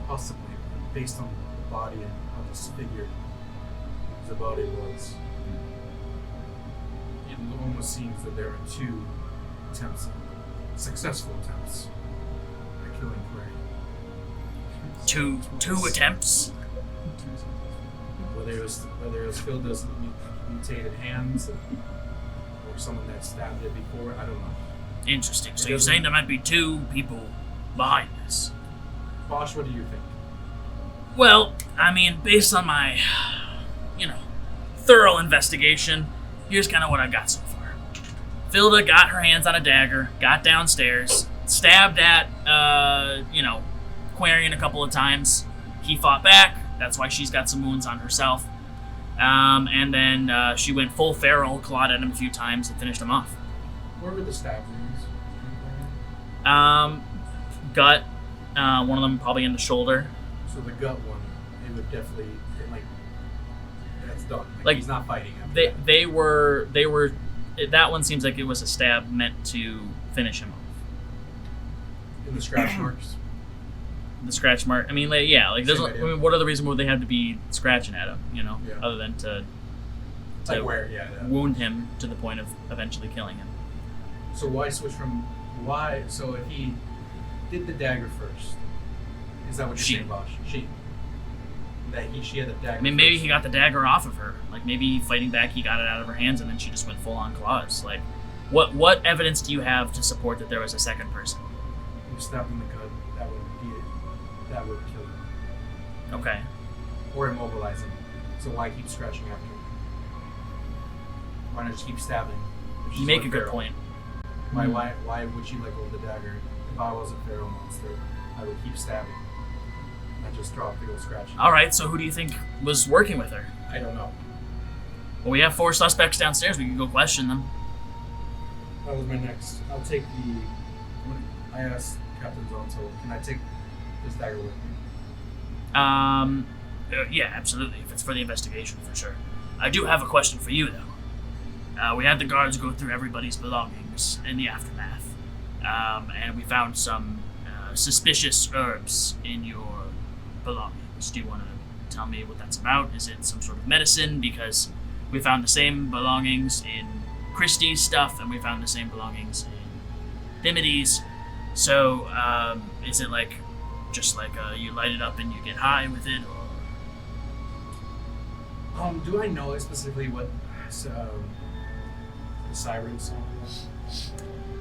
Possibly, based on the body and how disfigured the body was. It almost seems that there are 2 attempts, successful attempts at killing Quarian. Two attempts. Whether it was Philda's mutated hands or someone that stabbed it before, I don't know. Interesting. So It you're doesn't- saying there might be 2 people behind this? Bosch, what do you think? Well, I mean, based on my, thorough investigation, here's kind of what I've got so far. Philda got her hands on a dagger, got downstairs, stabbed at, Quarian a couple of times. He fought back. That's why she's got some wounds on herself. And then she went full feral, clawed at him a few times, and finished him off. Where were the stab wounds? Gut, one of them probably in the shoulder. So the gut one, it would definitely, it's done. Like, he's not fighting after They that. they were that one seems like it was a stab meant to finish him off. In the scratch marks. The scratch mark. I mean, like, yeah, like Same there's. idea. I mean, what other reason would they have to be scratching at him? You know, Yeah. other than to Like where? Yeah. wound him to the point of eventually killing him. So why switch from why? So if he did the dagger first, is that what you're She. saying, Bosch? She had the dagger. I mean, maybe first. he got the dagger off of her. Like maybe fighting back, he got it out of her hands, and then she just went full on claws. Like, what evidence do you have to support that there was a second person? He was stabbed in the gut. That would be it. That would kill him Okay. or immobilize him. So why keep scratching after him? Why not just keep stabbing? If You she's make like a good Pharaoh. point. Why would she let go of the dagger? If I was a Pharaoh monster, I would keep stabbing. Not just drop the old scratching. All right. So who do you think was working with her? I don't know. Well, we have 4 suspects downstairs. We can go question them. That was my next. I'll take the. I asked Captain Zonto, can I take this dagger with me? Yeah, absolutely. If it's for the investigation, for sure. I do have a question for you, though. We had the guards go through everybody's belongings in the aftermath, and we found some suspicious herbs in your belongings. Do you want to tell me what that's about? Is it some sort of medicine? Because we found the same belongings in Christie's stuff, and we found the same belongings in Dimity's. So, is it like, just like you light it up and you get high with it, or? Do I know specifically what the siren song was?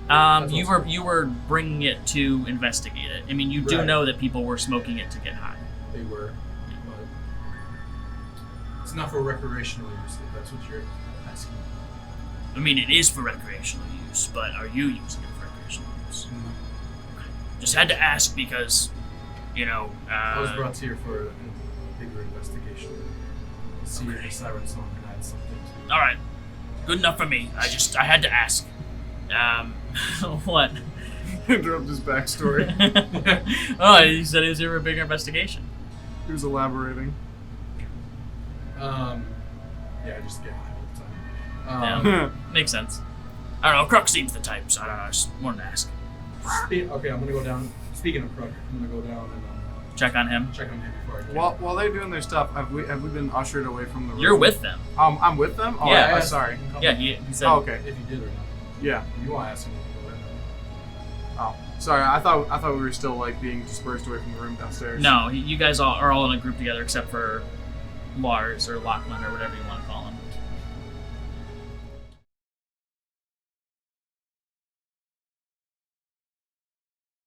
That's You also- were bringing it to investigate it. I mean, you do Right. know that people were smoking it to get high. They were, but it's not for recreational use. If that's what you're asking. I mean, it is for recreational use, but are you using it for recreational use? Just had to ask because, you know. I was brought here for a bigger investigation. See if Okay. the siren song can add something to. All right, good enough for me. I had to ask. What? Interrupt his backstory. Oh, you said it was here for a bigger investigation. He was elaborating. Yeah, just get high all the time. Yeah, makes sense. I don't know. Kruk seems the type, so I don't know. I just wanted to ask. Okay, I'm gonna go down. Speaking of Kruk, I'm gonna go down and Check on him. check on him before I go. While they're doing their stuff, have we been ushered away from the room? You're with them. I'm with them. Oh, Yeah, yeah. I asked Sorry. him to come Yeah, he said. Oh, okay. If you did or not. Yeah. If you want to ask him, you can go in. Oh, sorry. I thought we were still like being dispersed away from the room downstairs. No, you guys are all in a group together except for Lars or Lachlan or whatever you want